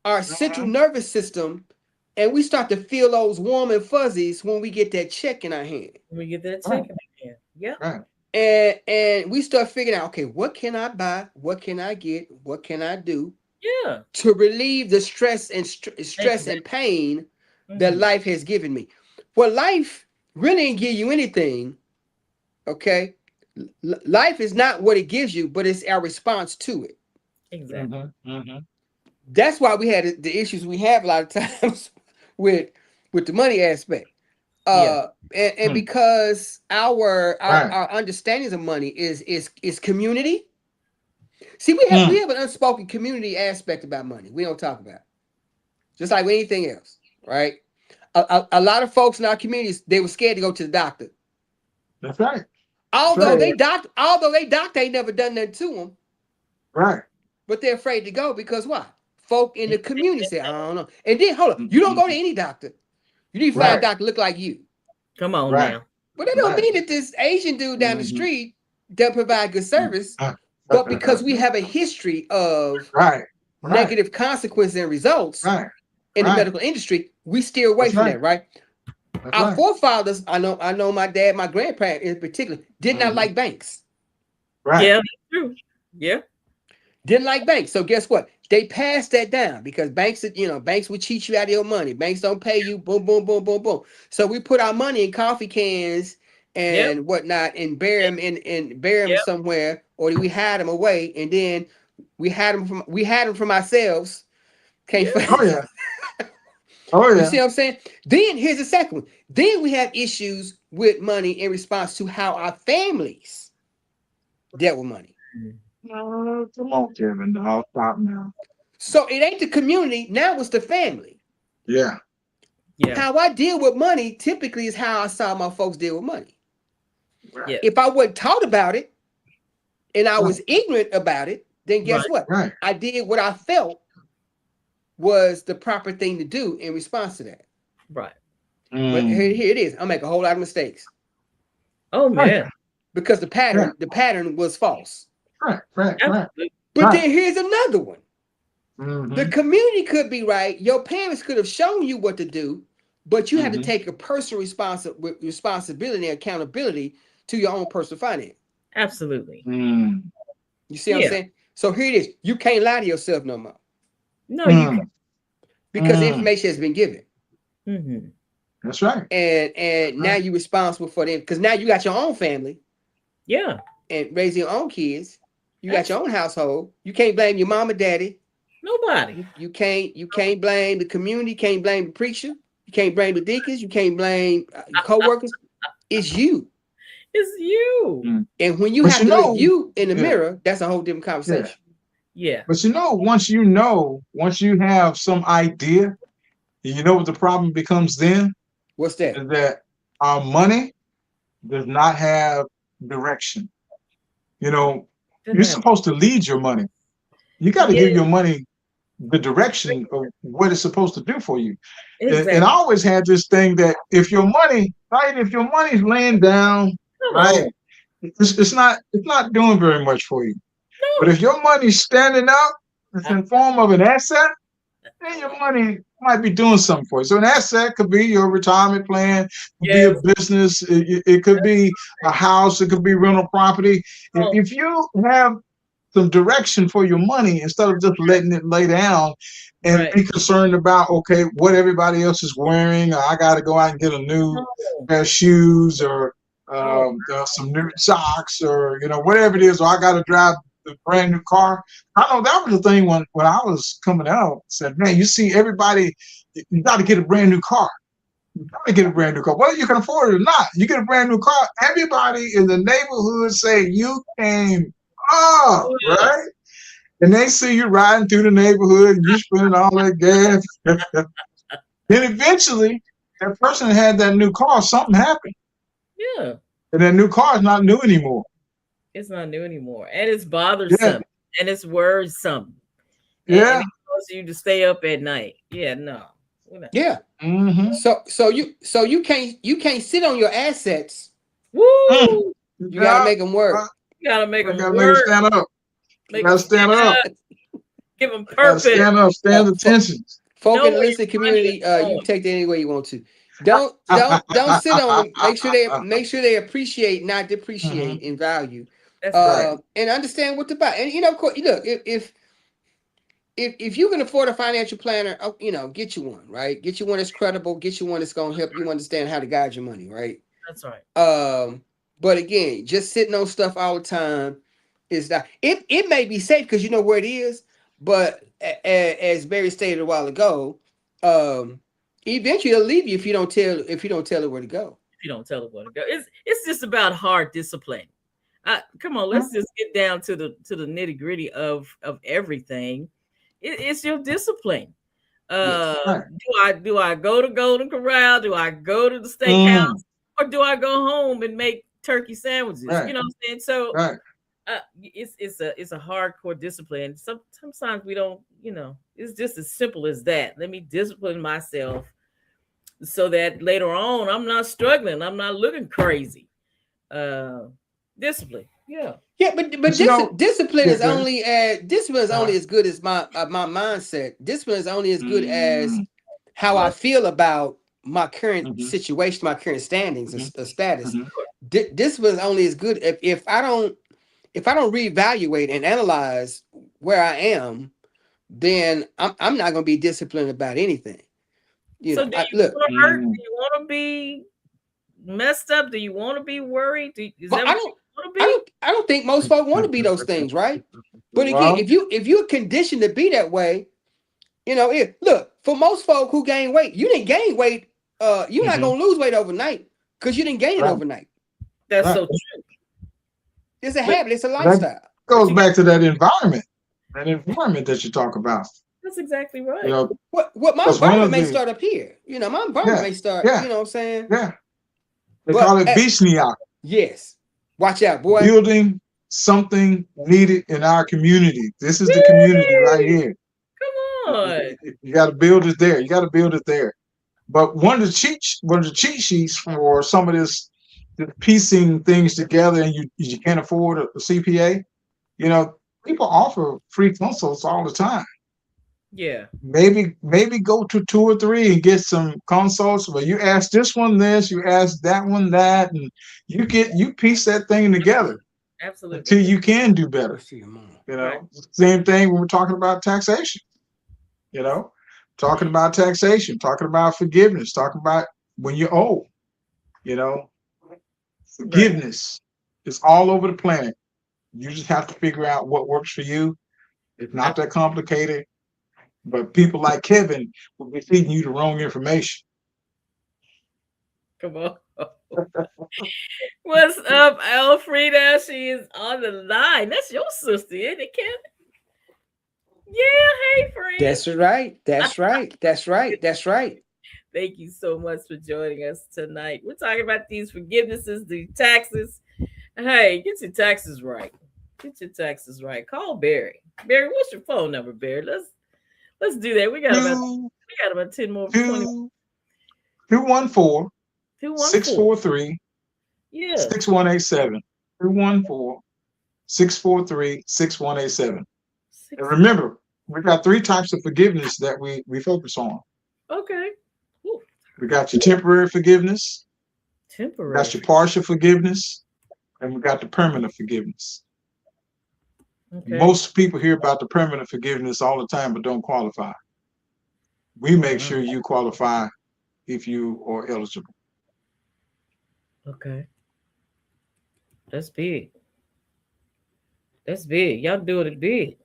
our central nervous system, and we start to feel those warm and fuzzies when we get that check in our hand. We get that check again. Yeah. Right. And we start figuring out, okay, what can I buy? What can I get? What can I do Yeah. to relieve the stress and pain that life has given me? Well, life really didn't give you anything. Okay. Life is not what it gives you, but it's our response to it. Exactly. That's why we had the issues we have a lot of times with the money aspect. And because our understandings of money is community. See, we have an unspoken community aspect about money. We don't talk about it. Just like with anything else, right? A lot of folks in our communities, they were scared to go to the doctor. That's right. Although they doctor ain't never done that to them. Right. But they're afraid to go because why? Folk in the community say, I don't know. And then hold on, you don't go to any doctor. You need to find a doctor look like you. Come on now. But that don't mean that this Asian dude down the street doesn't provide good service. But because we have a history of negative consequences and results in the medical industry, we steer away from that, right? Our forefathers, I know my dad, my grandparents in particular, did not like banks. Right. Yeah, True. Yeah. Didn't like banks. So guess what? They passed that down because banks, banks would cheat you out of your money. Banks don't pay you. Boom, boom, boom, boom, boom. So we put our money in coffee cans Yep. and whatnot and bury them and bury them Yep. somewhere, or we hide them away, and then we had them from ourselves. Can't Yeah. Oh yeah. Oh You yeah. see what I'm saying? Then here's the second one. Then we have issues with money in response to how our families dealt with money. Come on, Kevin. I'll stop now. So it ain't the community, now it's the family. Yeah. Yeah. How I deal with money typically is how I saw my folks deal with money. Yeah. If I wasn't taught about it and I was ignorant about it, then guess Right. what? Right. I did what I felt was the proper thing to do in response to that. Right. But here it is. I make a whole lot of mistakes Oh Right. man. because the pattern was false. Right. Right. Right. Absolutely. But Right. then here's another one. Mhm. The community could be right. Your parents could have shown you what to do, but you have to Mhm. take a personal responsibility and accountability to your own personal finance. Absolutely. Mm. You see what I'm Yeah. saying? So here it is. You can't lie to yourself no more No, you Mm. can't. because the Mm. information has been given. Mm-hmm. That's right. And now Right. you're responsible for them because now you got your own family Yeah. and raising your own kids. You got your own household. You can't blame your mom and daddy. Nobody. You can't blame the community. You can't blame the preacher. You can't blame the deacons. You can't blame your co-workers. It's you. It's you. Mm. And when you But have you to know- look you in the yeah. mirror, that's a whole different conversation. Yeah. But once you have some idea, you know what the problem becomes then? What's that? Is that our money does not have direction. You're supposed to lead your money. You got to give your money the direction of what it's supposed to do for you. Exactly. And I always had this thing that if your money's laying down, Come right, on. it's not doing very much for you. But No. if your money's standing up, it's in form of an asset, then your money might be doing something for you. So an asset could be your retirement plan, could be a business, it could be a house, it could be rental property. Oh. If you have some direction for your money instead of just letting it lay down and Right. be concerned about, okay, what everybody else is wearing, or I got to go out and get a new No. pair of shoes or some new socks or, whatever it is, or I got to drive a brand new car. I know that was the thing when I was coming out, said, man, you see everybody, you got to get a brand new car. You got to get a brand new car. Whether you can afford it or not, you get a brand new car. Everybody in the neighborhood say you came up, right? And they see you riding through the neighborhood and you spending all that gas. Then eventually, that person that had that new car, something happened. Yeah. And that new car is not new anymore. It's not new anymore. And it's bothersome. Yeah. And it's worrisome. Yeah. And it causes you to stay up at night. Yeah, no. Yeah. Mm-hmm. So you can't sit on your assets. Woo! You gotta make them work. You gotta make them Make them work. stand up. You gotta stand up. Give them Gotta purpose. stand up. Stand attention. Folk Know in the where listening your money community, is going. you can take that any way you want to. Don't sit on them. Make sure they appreciate, not depreciate in value. That's right. And understand what to buy. And of course, look, if you can afford a financial planner, get you one, right? Get you one that's credible, get you one that's gonna help you understand how to guide your money, right? That's right. But again, just sitting on stuff all the time is not. It may be safe because you know where it is, but as Barry stated a while ago, eventually it'll leave you if you don't tell it where to go. If you don't tell it where to go, it's just about hard discipline. Come on, let's just get down to the nitty gritty of everything. It's your discipline. Do I go to Golden Corral? Do I go to the steakhouse? Or do I go home and make turkey sandwiches? Right. You know what I'm saying? So Right. It's a hardcore discipline. Sometimes we don't, it's just as simple as that. Let me discipline myself so that later on I'm not struggling. I'm not looking crazy. Discipline. Yeah. Yeah, but discipline is only as good as my mindset. Discipline is only as good as how I feel about my current situation, my current standings or status. Discipline is only as good if I don't if I don't reevaluate and analyze where I am, then I'm not going to be disciplined about anything. You So know, do I, you look, want to hurt? Do you want to be messed up? Do you want to be worried? Is but that what you want to I be? don't, I don't think most folks want to be those things, right? But again, Well, if you're conditioned to be that way, you know, look, for most folk who gain weight, you didn't gain weight. You're not mhm, gonna lose weight overnight because you didn't gain it right, overnight. That's right. so true. It's a But habit. It's a that lifestyle. goes But you got back to that environment that you talk about. that's exactly You right. know, What my because one environment of may the start up here. You know, my environment yeah, may start. yeah, You know what I'm saying? yeah, they call But it Vishniak, yes, watch out, boy. building something needed in our community. This is the community right Yay! here. Come on. You got to build it there. You got to build it there. But one of the cheat sheets for some of this piecing things together, and you can't afford a CPA. You know, people offer free consults all the time. Yeah, Maybe go to two or three and get some consults. But you ask this one this, you ask that one that, and you piece that thing together absolutely. until you can do better. Let's see your mom. You Right. know, same thing when we're talking about taxation. You know, talking about taxation, talking about forgiveness, talking about when you owe. You know, Right. forgiveness is all over the planet. You just have to figure out what works for you. It's not that complicated, but people like Kevin will be feeding you the wrong information. Come on. What's up, Elfrida? She is on the line. That's your sister, isn't it, Kevin? Yeah, hey, friend. That's right. That's right. That's right. That's right. Thank you so much for joining us tonight. We're talking about these forgivenesses, the taxes. Hey, get your taxes right. Get your taxes right. Call Barry. Barry, what's your phone number, Barry? Let's do that. Two, We got about 10 more 20 two, 214 214. 643 Yeah. 6187. 214 643 6187. Six. And remember, we got three types of forgiveness that we focus on. Okay. Ooh, We got your temporary forgiveness, we temporary. got your partial forgiveness, and we got the permanent forgiveness. Okay. Most people hear about the permanent forgiveness all the time, but don't qualify. We make sure you qualify if you are eligible. Okay. That's big. That's big. Y'all doing it big.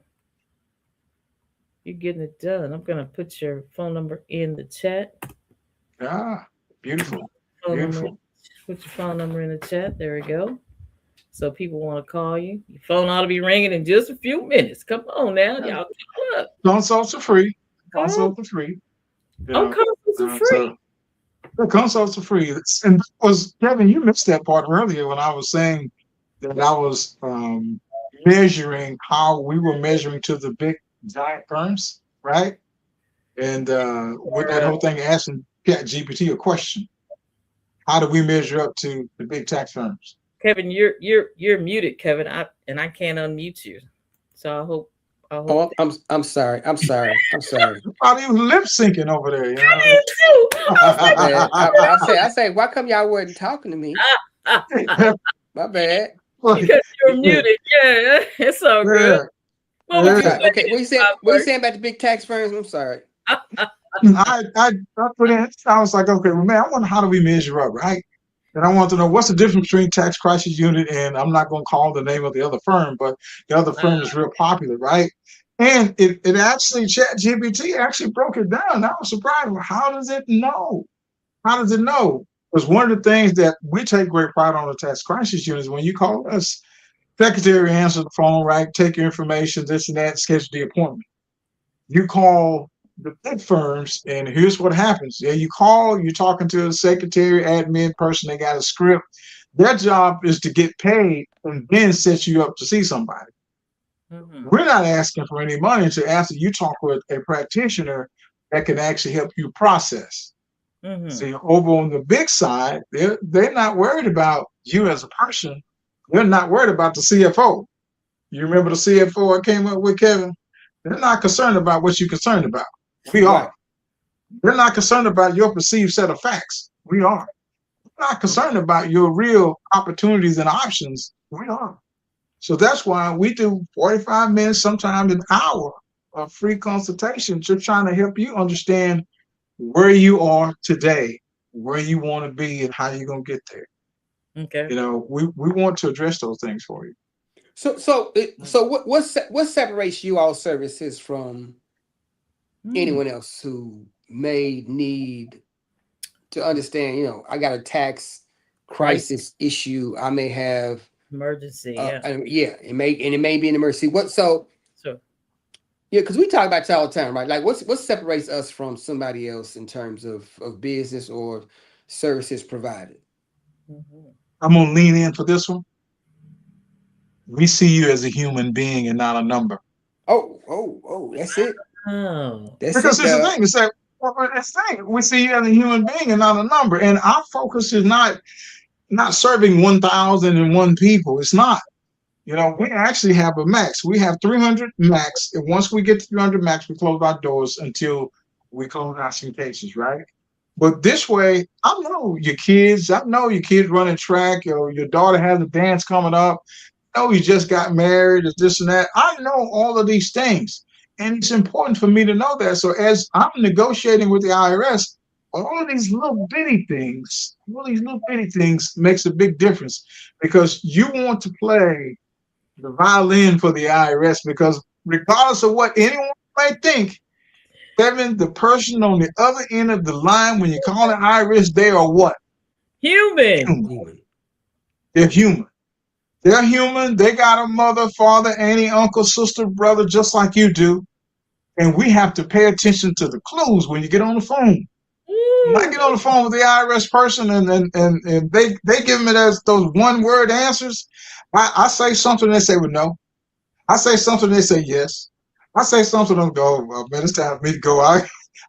You're getting it done. I'm gonna put your phone number in the chat. Ah, beautiful, Phone number. beautiful. Put your phone number in the chat. There we go. So people want to call you. Your phone ought to be ringing in just a few minutes. Come on now, y'all. Come up. Consults are free. Come on. Consults are free. You Oh, know, consults are free. so the consults are free. And that was Kevin, you missed that part earlier when I was saying that I was measuring how we were measuring to the big giant firms, right? And with that whole thing, asking ChatGPT a question: how do we measure up to the big tax firms? Kevin, you're muted, Kevin. I can't unmute you. So I hope. Oh, I'm sorry. I'm sorry. I'm sorry. Probably was lip syncing over there, you know. Me too. I say, why come y'all wasn't talking to me? My bad. Because you're muted. Yeah, it's all good. What would you say? Okay, what you saying about the big tax firms? I'm sorry. I put in. I was like, okay, well, man, I wonder how do we measure up, right? And I want to know what's the difference between tax crisis unit and I'm not going to call the name of the other firm, but the other firm is real popular, right? And it actually, ChatGPT actually broke it down. I was surprised. Well, how does it know? How does it know? Because one of the things that we take great pride on the tax crisis unit is when you call us, secretary answers the phone, right? Take your information, this and that, schedule the appointment. You call the big firms, and here's what happens. Yeah, you call, you're talking to a secretary, admin person, they got a script. Their job is to get paid and then set you up to see somebody. Mm-hmm. We're not asking for any money until after you talk with a practitioner that can actually help you process. Mm-hmm. See, over on the big side, they're not worried about you as a person. They're not worried about the CFO. You remember the CFO I came up with, Kevin? They're not concerned about what you're concerned about. We are. Right. They're not concerned about your perceived set of facts. We are. They're not concerned about your real opportunities and options. We are. So that's why we do 45 minutes, sometimes an hour of free consultation, just trying to help you understand where you are today, where you want to be, and how you're going to get there. Okay. We want to address those things for you. So what separates you all services from anyone else who may need to understand? I got a tax crisis issue. I may have emergency. It may be an emergency. Sure. Because we talk about that all the time, right? Like what separates us from somebody else in terms of business or services provided? Mm-hmm. I'm gonna lean in for this one. We see you as a human being and not a number. Oh, that's it. Oh, Because it's the thing. It's like, we see you as a human being and not a number. And our focus is not serving 1,001 people. It's not. We actually have a max. We have 300 max. And once we get to 300 max, we close our doors until we close our cases, right? But this way, I know your kids. I know your kids running track. Your daughter has a dance coming up. I know you just got married, or this and that. I know all of these things. And it's important for me to know that. So as I'm negotiating with the IRS, all of these little bitty things makes a big difference, because you want to play the violin for the IRS, because regardless of what anyone might think, Kevin, the person on the other end of the line, when you call the IRS, they are what? Human. They're human. They're human. They got a mother, father, auntie, uncle, sister, brother, just like you do. And we have to pay attention to the clues when you get on the phone. When I get on the phone with the IRS person and they give me those one-word answers, I say something, they say, well, no. I say something, they say yes. I say something, they'll go, well, man, it's time for me to go. I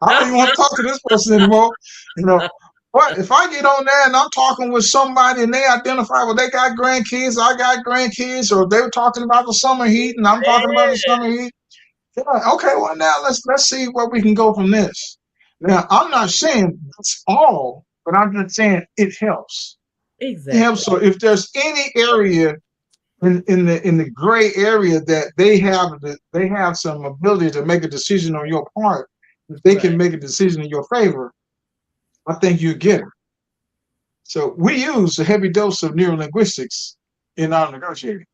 don't even want to talk to this person anymore. But if I get on there and I'm talking with somebody and they identify, well, they got grandkids, I got grandkids, or they were talking about the summer heat and I'm talking about the summer heat. Yeah, okay, well, now let's see where we can go from this. Now, I'm not saying that's all, but I'm just saying it helps. Exactly. It helps. So if there's any area in the gray area that they have some ability to make a decision on your part, if they can make a decision in your favor, I think you get it. So we use a heavy dose of neurolinguistics in our negotiating.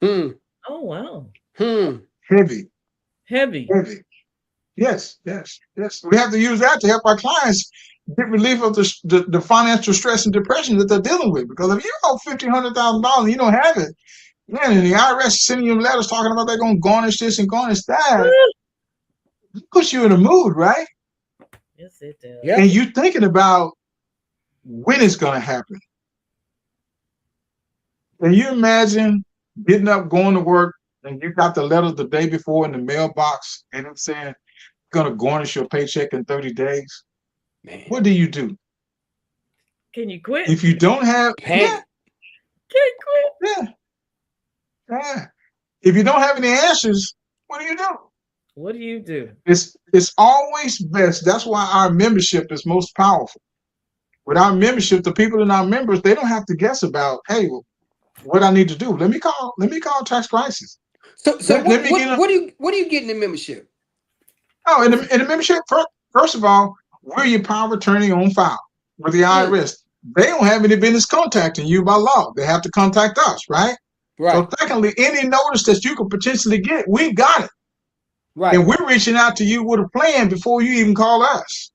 Oh wow. Heavy. Yes. We have to use that to help our clients get relief of the financial stress and depression that they're dealing with. Because if you owe $1,500,000 and you don't have it, man, and the IRS is sending you letters talking about they're going to garnish this and garnish that, it puts you in a mood, right? Yes, it does. Yep. And you're thinking about when it's going to happen. Can you imagine getting up, going to work, and you got the letter the day before in the mailbox, and it's saying, going to garnish your paycheck in 30 days. Man. What do you do? Can you quit? If you don't have, Can't quit. Yeah. If you don't have any answers, what do you do? What do you do? It's always best. That's why our membership is most powerful. With our membership, the people in our members, they don't have to guess about, hey, what I need to do. Let me call tax crisis. So what do you get in the membership? Oh, in the membership, first of all, we're your power of attorney on file with the IRS. They don't have any business contacting you by law. They have to contact us, right? Right. So secondly, any notice that you could potentially get, we got it. Right. And we're reaching out to you with a plan before you even call us.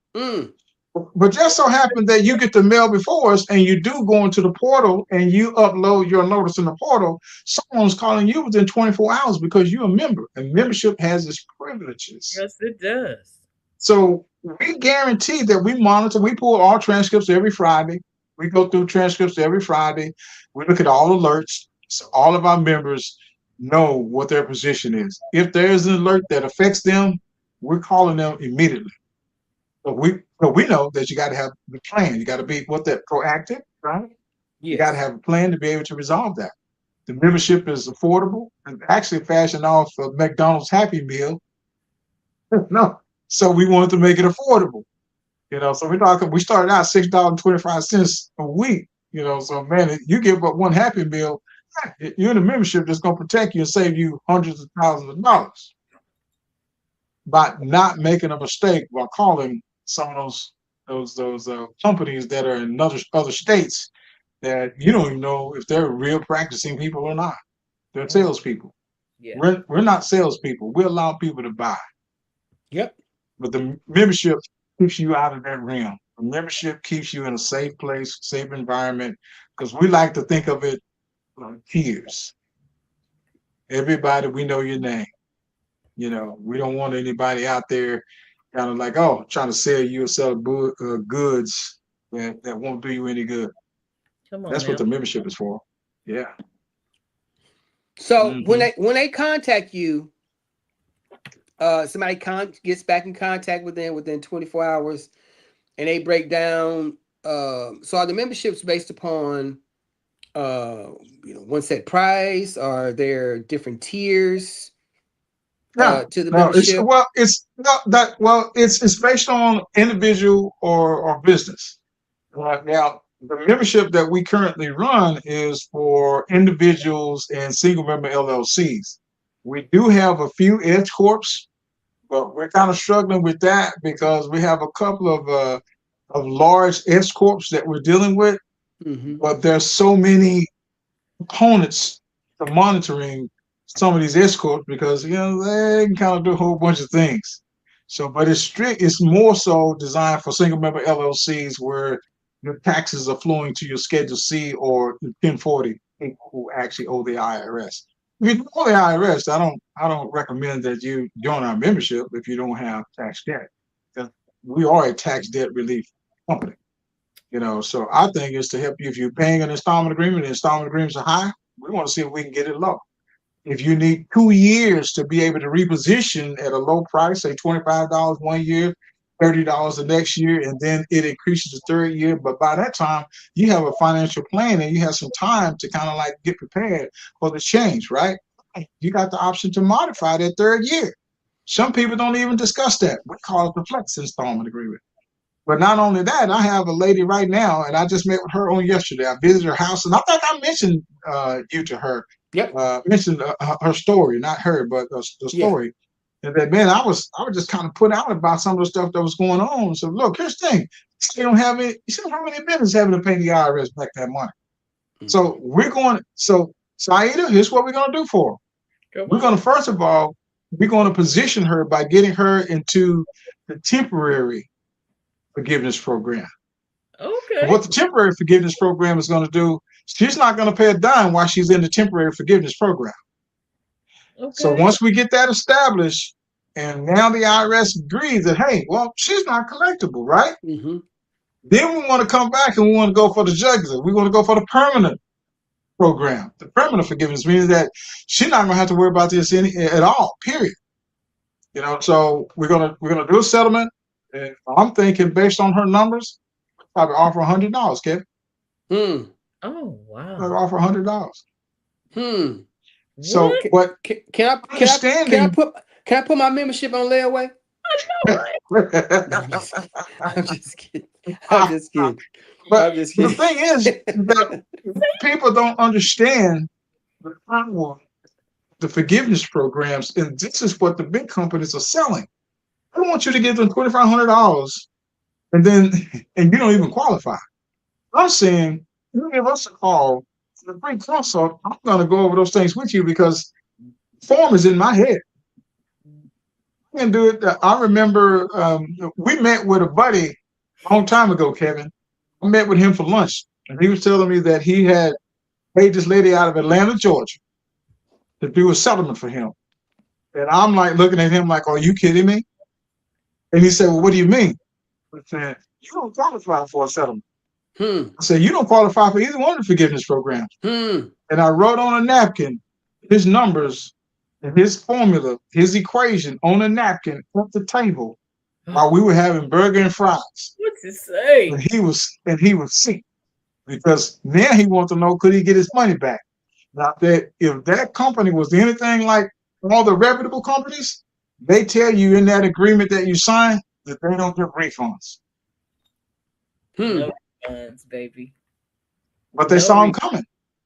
But just so happens that you get the mail before us and you do go into the portal and you upload your notice in the portal, someone's calling you within 24 hours because you're a member, and membership has its privileges. Yes, it does. So we guarantee that we monitor, we pull all transcripts every Friday. We go through transcripts every Friday. We look at all alerts. So all of our members know what their position is. If there's an alert that affects them, we're calling them immediately. But we know that you got to have the plan. You got to be proactive, right? Yes. You got to have a plan to be able to resolve that. The membership is affordable and actually fashioned off of McDonald's Happy Meal. No, so we wanted to make it affordable. So we started out $6.25 a week. So man, you give up one Happy Meal, You're in a membership that's going to protect you and save you hundreds of thousands of dollars by not making a mistake while calling some of those companies that are in other states that you don't even know if they're real practicing people or not. They're salespeople. Yeah. We're not salespeople. We allow people to buy. Yep. But the membership keeps you out of that realm. The membership keeps you in a safe place, safe environment, because we like to think of it like tiers. Everybody, we know your name. You know, we don't want anybody out there kind of like, oh, trying to sell you or sell goods that won't do you any good. Come on. That's now. what the membership is for. Yeah. So when they contact you, somebody gets back in contact with them within 24 hours, and they break down. So are the memberships based upon, one set price? Are there different tiers to the membership? It's based on individual or business. Now, the membership that we currently run is for individuals and single member LLCs. We do have a few S corps, but we're kind of struggling with that because we have a couple of large S corps that we're dealing with, but there's so many components to monitoring some of these S corps because they can kind of do a whole bunch of things. So, but it's more so designed for single member LLCs where your taxes are flowing to your Schedule C or 1040 who actually owe the IRS. If you owe the IRS, I don't recommend that you join our membership if you don't have tax debt. Because we are a tax debt relief company. So I think it's to help you if you're paying an installment agreement, the installment agreements are high, we want to see if we can get it low. If you need 2 years to be able to reposition at a low price, say $25 1 year, $30 the next year, and then it increases the third year. But by that time, you have a financial plan and you have some time to kind of like get prepared for the change, right? You got the option to modify that third year. Some people don't even discuss that. We call it the flex installment agreement. But not only that, I have a lady right now, and I just met with her on yesterday. I visited her house, and I think I mentioned you to her. Yep. Mentioned her story, not her, but the story. Yeah. And that, man, I was just kind of put out about some of the stuff that was going on. So look, here's the thing: you don't have any business having to pay the IRS back that money. So we're going. So Saida, here's what we're going to do for her. We're going to first of all, we're going to position her by getting her into the temporary forgiveness program. Okay. What the temporary forgiveness program is going to do, she's not going to pay a dime while she's in the temporary forgiveness program. Okay. So once we get that established, and now the IRS agrees that, hey, well, she's not collectible, right? Then we want to come back and we want to go for the jugular. We want to go for the permanent program. The permanent forgiveness means that she's not going to have to worry about this at all, period. So we're gonna do a settlement. And I'm thinking based on her numbers, probably offer $100, Kevin. Oh wow! I'll offer $100. So, what? But can I put my membership on layaway? I'm just kidding. But the thing is that people don't understand the power, the forgiveness programs, and this is what the big companies are selling. I want you to give them $2,500 and you don't even qualify. I'm saying, you give us a call, the free consult, I'm going to go over those things with you because the form is in my head. I can do it. I remember we met with a buddy a long time ago, Kevin. I met with him for lunch, and he was telling me that he had paid this lady out of Atlanta, Georgia, to do a settlement for him. And I'm like looking at him like, are you kidding me? And he said, well, what do you mean? I said, you don't qualify for a settlement. I said, you don't qualify for either one of the forgiveness programs. And I wrote on a napkin his numbers and his formula, his equation on a napkin at the table while we were having burger and fries. What's it say? And he was sick because now he wants to know, could he get his money back? Now, that if that company was anything like all the reputable companies, they tell you in that agreement that you sign that they don't give refunds. No refunds, baby. But they saw him coming.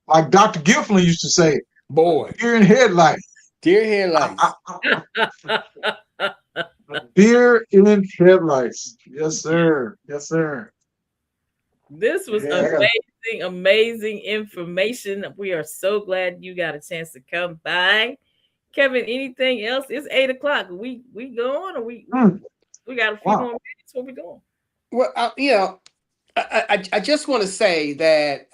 like Dr. Giflin used to say, Boy, deer in headlights. deer headlights. Deer in headlights. Yes, sir. Yes, sir. This was Yeah. amazing information. We are so glad you got a chance to come by. Kevin, anything else? It's 8 o'clock. We going or we got a few Wow. more minutes. What we doing? Well, I just want to say that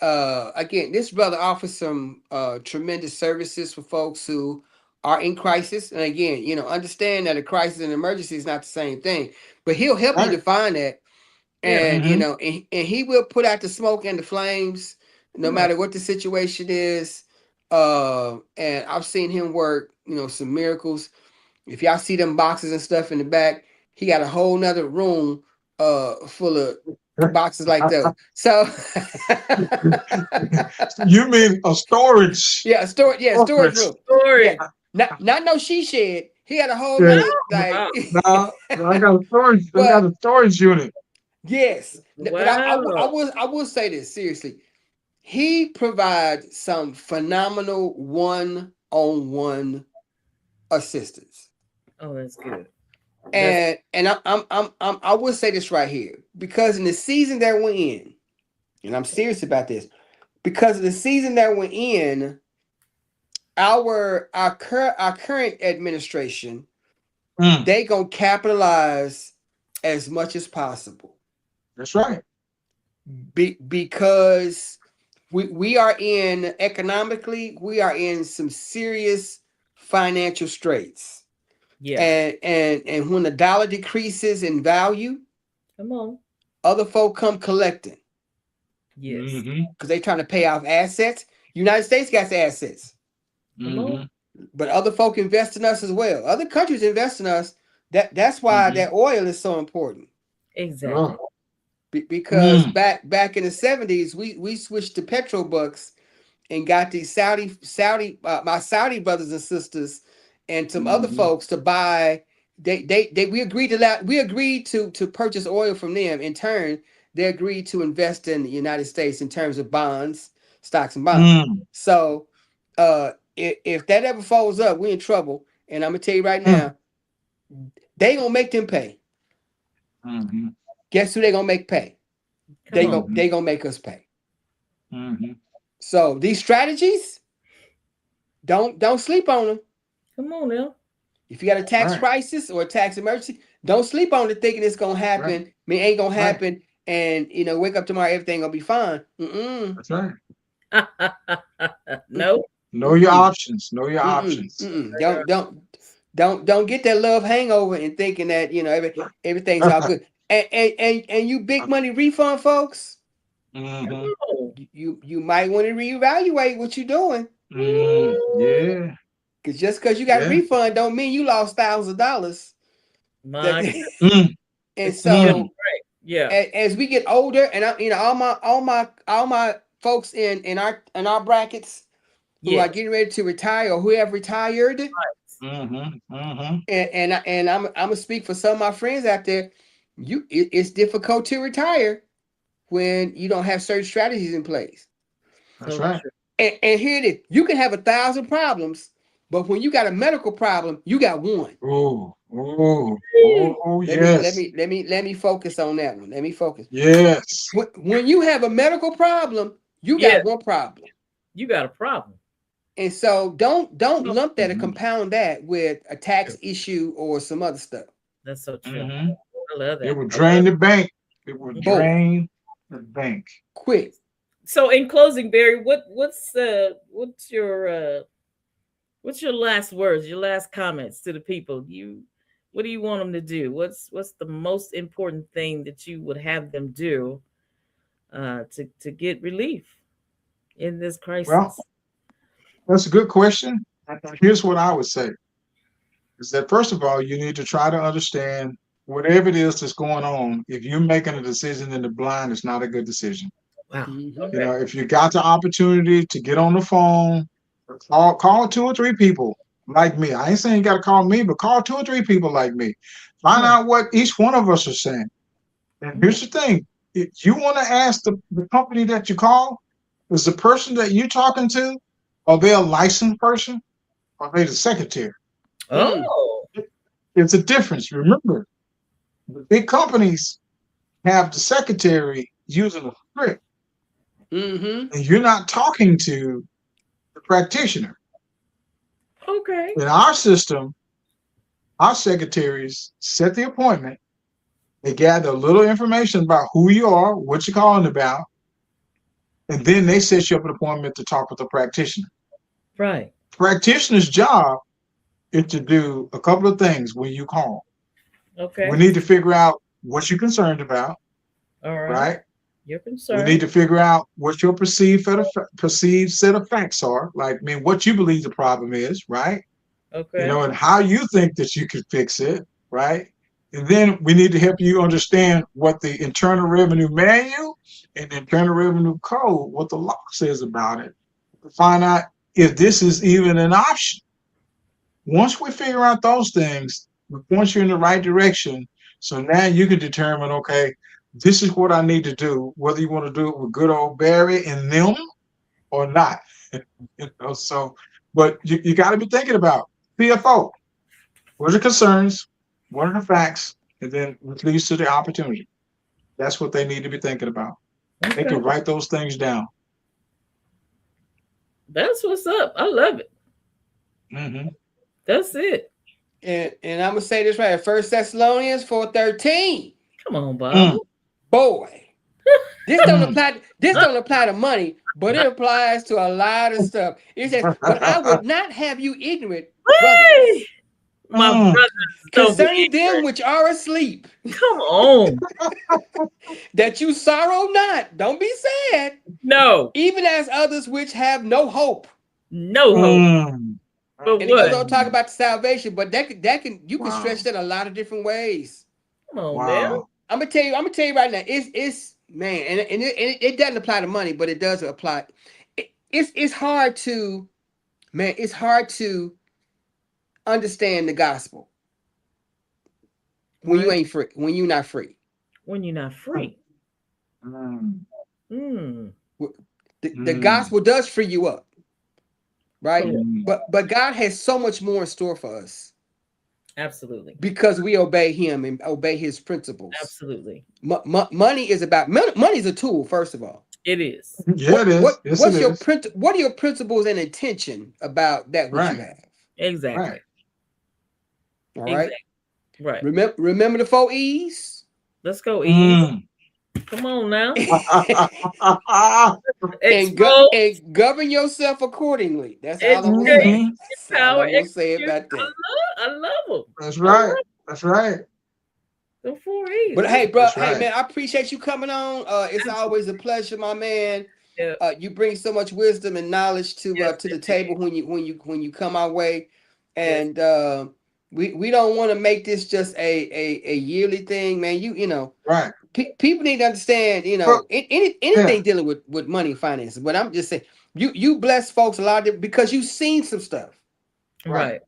again, this brother offers some tremendous services for folks who are in crisis. And again, understand that a crisis and emergency is not the same thing, but he'll help you Right. define that. Yeah. And Mhm. and he will put out the smoke and the flames, no Yeah. matter what the situation is. And I've seen him work, some miracles. If y'all see them boxes and stuff in the back, he got a whole nother room full of boxes like those. So You mean a storage? yeah, storage room. Storage. Yeah. Not no she shed. He had a whole Yeah. nother like No, I got a storage. I got but a storage unit. yes. But I Wow. will say this seriously. He provides some phenomenal one-on-one assistance. Oh, that's good. And I will say this right here because in the season that we're in, and I'm serious about this, because of the season that we're in, our current administration, they gonna capitalize as much as possible. That's right. Because we are in economically, we are in some serious financial straits. Yeah. And when the dollar decreases in value, Come on. other folk come collecting Yes. because they trying to pay off assets. United States got the assets, Come on. but other folk invest in us as well. Other countries invest in us. That's why that oil is so important. Exactly. Oh. Because back in the 70s, we switched to petrobucks and got these my Saudi brothers and sisters and some other folks to buy. We agreed to purchase oil from them. In turn, they agreed to invest in the United States in terms of bonds, stocks and bonds. So if that ever falls up, we're in trouble. And I'm gonna tell you right now, they gonna make them pay. Guess who they gonna make pay? They gonna make us pay. So these strategies, don't sleep on them. Come on now. If you got a tax crisis or a tax emergency, don't sleep on it thinking it's gonna happen. I mean, it ain't gonna happen, and wake up tomorrow, everything gonna be fine. That's right. No. Know your options. Know your options. Don't get that love hangover and thinking that everything's all good. And you big money refund folks, you might want to reevaluate what you're doing. Yeah. Because just because you got a refund don't mean you lost thousands of dollars. And so as we get older, and all my folks in our brackets who are getting ready to retire or who have retired, and I'm gonna speak for some of my friends out there. It's difficult to retire when you don't have certain strategies in place. That's right. And here it is. You can have 1,000 problems, but when you got a medical problem, you got one. Yes. Let me focus on that one. Let me focus. Yes. When you have a medical problem, you got one problem. You got a problem. And so don't lump that or compound that with a tax issue or some other stuff. That's so true. I love that. It will drain the bank. It will drain the bank. Quick. So in closing, Barry, what's your last words, your last comments to the people? What do you want them to do? What's the most important thing that you would have them do to get relief in this crisis? Well, that's a good question. Here's what I would say is that first of all, you need to try to understand whatever it is that's going on. If you're making a decision in the blind, it's not a good decision. Wow. If you got the opportunity to get on the phone, call 2 or 3 people like me. I ain't saying you got to call me, but call 2 or 3 people like me. Find out what each one of us are saying. And here's the thing. If you want to ask the company that you call, is the person that you're talking to, are they a licensed person? Or are they the secretary? Oh, It's a difference. Remember, the big companies have the secretary using a script, Mm-hmm. and you're not talking to the practitioner. okay. In our system, our secretaries set the appointment. They gather a little information about who you are, what you're calling about, and then they set you up an appointment to talk with the practitioner. Right. Practitioner's job is to do a couple of things when you call. Okay. We need to figure out what you're concerned about, All right. right? You're We concerned. need to figure out what your perceived set of facts are, like, I mean, what you believe the problem is, right? Okay. You know, and how you think that you could fix it, right? And then we need to help you understand what the Internal Revenue Manual and the Internal Revenue Code, what the law says about it, to find out if this is even an option. Once we figure out those things, we point you in the right direction. So now you can determine, okay, this is what I need to do, whether you want to do it with good old Barry and them or not. You know, so, but you got to be thinking about CFO. What are the concerns? What are the facts? And then which leads to the opportunity. That's what they need to be thinking about. Okay. They can write those things down. That's what's up. I love it. Mm-hmm. That's it. And I'm gonna say this right. 1 Thessalonians 4:13. Come on, Bob. Boy, this don't apply. This don't apply to money, but it applies to a lot of stuff. It says, "But I would not have you ignorant, brothers, My brothers concerning them which are asleep. Come on. That you sorrow not. Don't be sad. No. Even as others which have no hope." No hope. But And what? it goes on talk about the salvation, but you can stretch that a lot of different ways. Come on, man. I'm gonna tell you right now. It's man, and it doesn't apply to money, but it does apply. It's hard to, man. It's hard to understand the gospel when you ain't free. When you're not free. When you're not free. The gospel does free you up, right? But God has so much more in store for us. Absolutely. Because we obey Him and obey His principles. Absolutely. Money is about money is a tool, first of all. It is. Yeah, it is. What are your principles and intention about that which you have? Exactly. Right. All right. Exactly. Right. Remember the 4 E's? Let's go, E's. Come on now. and govern yourself accordingly. That's all I'm going to say about that. I love them. That's right. That's right. The 4 E's. But hey, bro, That's right. hey man, I appreciate you coming on. It's always a pleasure, my man. Yeah. You bring so much wisdom and knowledge to the table when you come our way, and we don't want to make this just a yearly thing, man. You know, right. People need to understand, you know, anything dealing with money and finances. But I'm just saying, you bless folks a lot because you've seen some stuff. Right.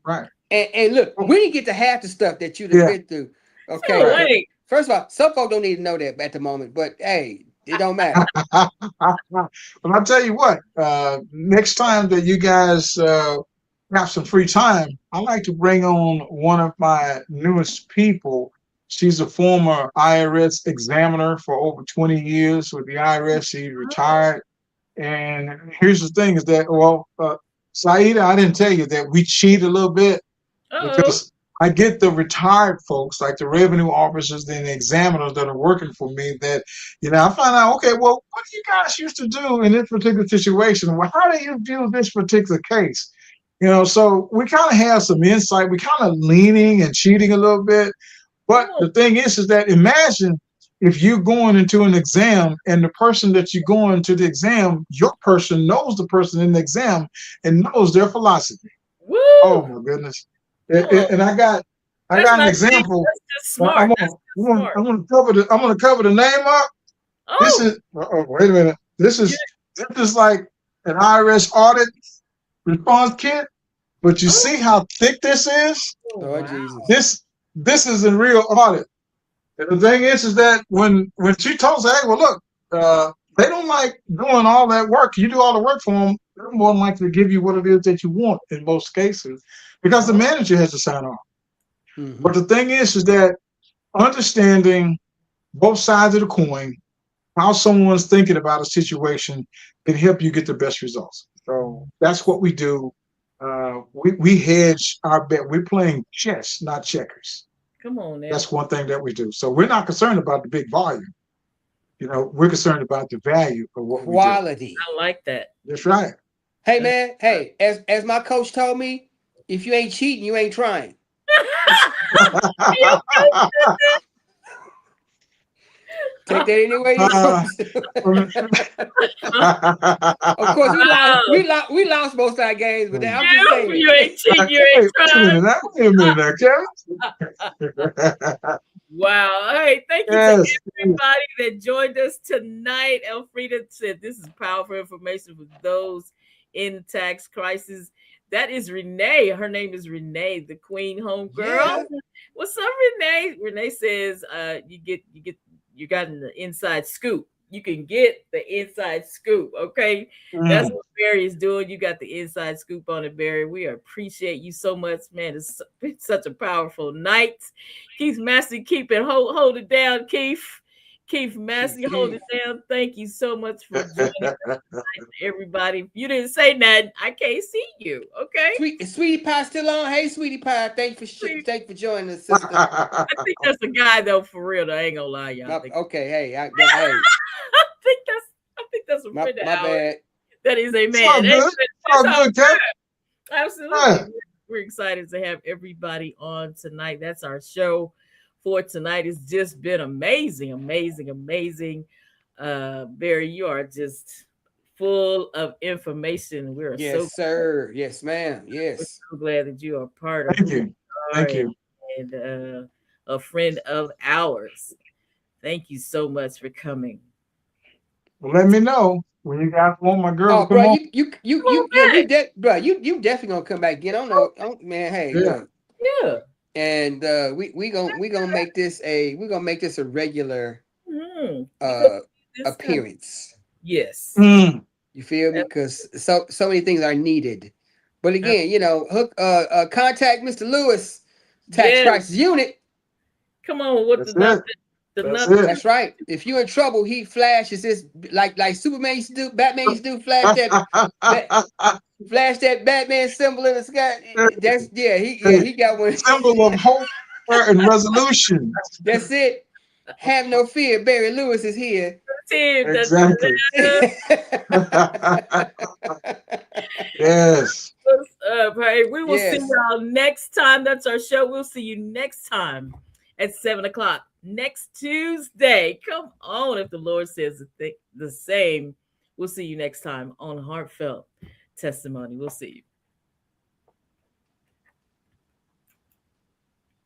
And look, we didn't get to half the stuff that you've been through. Okay. First of all, some folks don't need to know that at the moment, but hey, it don't matter. But I'll tell you what, next time that you guys have some free time, I like to bring on one of my newest people. She's a former IRS examiner for over 20 years with the IRS. She retired. And here's the thing is that, Saida, I didn't tell you that we cheat a little bit because I get the retired folks, like the revenue officers and the examiners that are working for me that, you know, I find out, okay, well, what do you guys used to do in this particular situation? Well, how do you view this particular case? You know, so we kind of have some insight. We kind of leaning and cheating a little bit. But the thing is that imagine if you're going into an exam and the person that you're going to the exam, your person knows the person in the exam and knows their philosophy. Woo! Oh my goodness. And I got an example. I'm gonna cover the name up. This is wait a minute. This is like an IRS audit response kit, but you see how thick this is? Oh, Jesus. This is a real audit. And the thing is that when she told us, hey, well, look, They don't like doing all that work. You do all the work for them, they're more than likely to give you what it is that you want in most cases, because the manager has to sign off. Mhm. But the thing is that understanding both sides of the coin, how someone's thinking about a situation, can help you get the best results. So that's what we do. We hedge our bet. We're playing chess, not checkers. Come on now. That's one thing that we do. So we're not concerned about the big volume. We're concerned about the value of what we do. Quality. I like that. That's right. Hey man, hey, as my coach told me, if you ain't cheating, you ain't trying. Take that anyway. Of course, we lost most of our games, but I'm just saying. You ain't cheating, you ain't trying. Wait a minute, Wow. Hey, thank you to everybody that joined us tonight. Elfrida said this is powerful information for those in tax crisis. That is Renee. Her name is Renee, the Queen Homegirl. Yeah. What's up, Renee? Renee says you got an inside scoop. You can get the inside scoop. Okay. That's what Barry is doing. You got the inside scoop on it, Barry. We appreciate you so much, man. It's such a powerful night. Keith Massey, hold it down, Keith. Keith Massey, hold it down. Thank you so much for joining us tonight, everybody. If you didn't say nothing, I can't see you. Okay. Sweetie Pie still on? Hey, Sweetie Pie, thanks for joining us, sister. I think that's the guy though, for real. I ain't gonna lie, y'all. Okay, hey, hey. I think that's a friend of ours. Bad. That is a man. Good, absolutely. Yeah. We're excited to have everybody on tonight. That's our show for tonight. It's just been amazing. Barry, you are just full of information. Sir. Yes, ma'am. Yes. We're so glad that you are part of it. Thank you. And a friend of ours. Thank you so much for coming. Well, let me know when you guys want my girl to come bro, on. You definitely gonna come back again. I don't know, man. Hey, yeah. And we gonna make this a regular appearance. Yes. You feel me? Because so many things are needed. But again, contact Mr. Lewis, Tax Crisis Unit. Come on, what That's right. If you're in trouble, he flashes this like Superman used to do, Batman used to do, flash that Batman symbol in the sky. He got one. Symbol of hope and resolution. That's it. Have no fear. Barry Lewis is here. Exactly. Yes. Hey, we will see y'all next time. That's our show. We'll see you next time at 7:00 next Tuesday. Come on, if the Lord says the same. We'll see you next time on Heartfelt Testimony. We'll see you.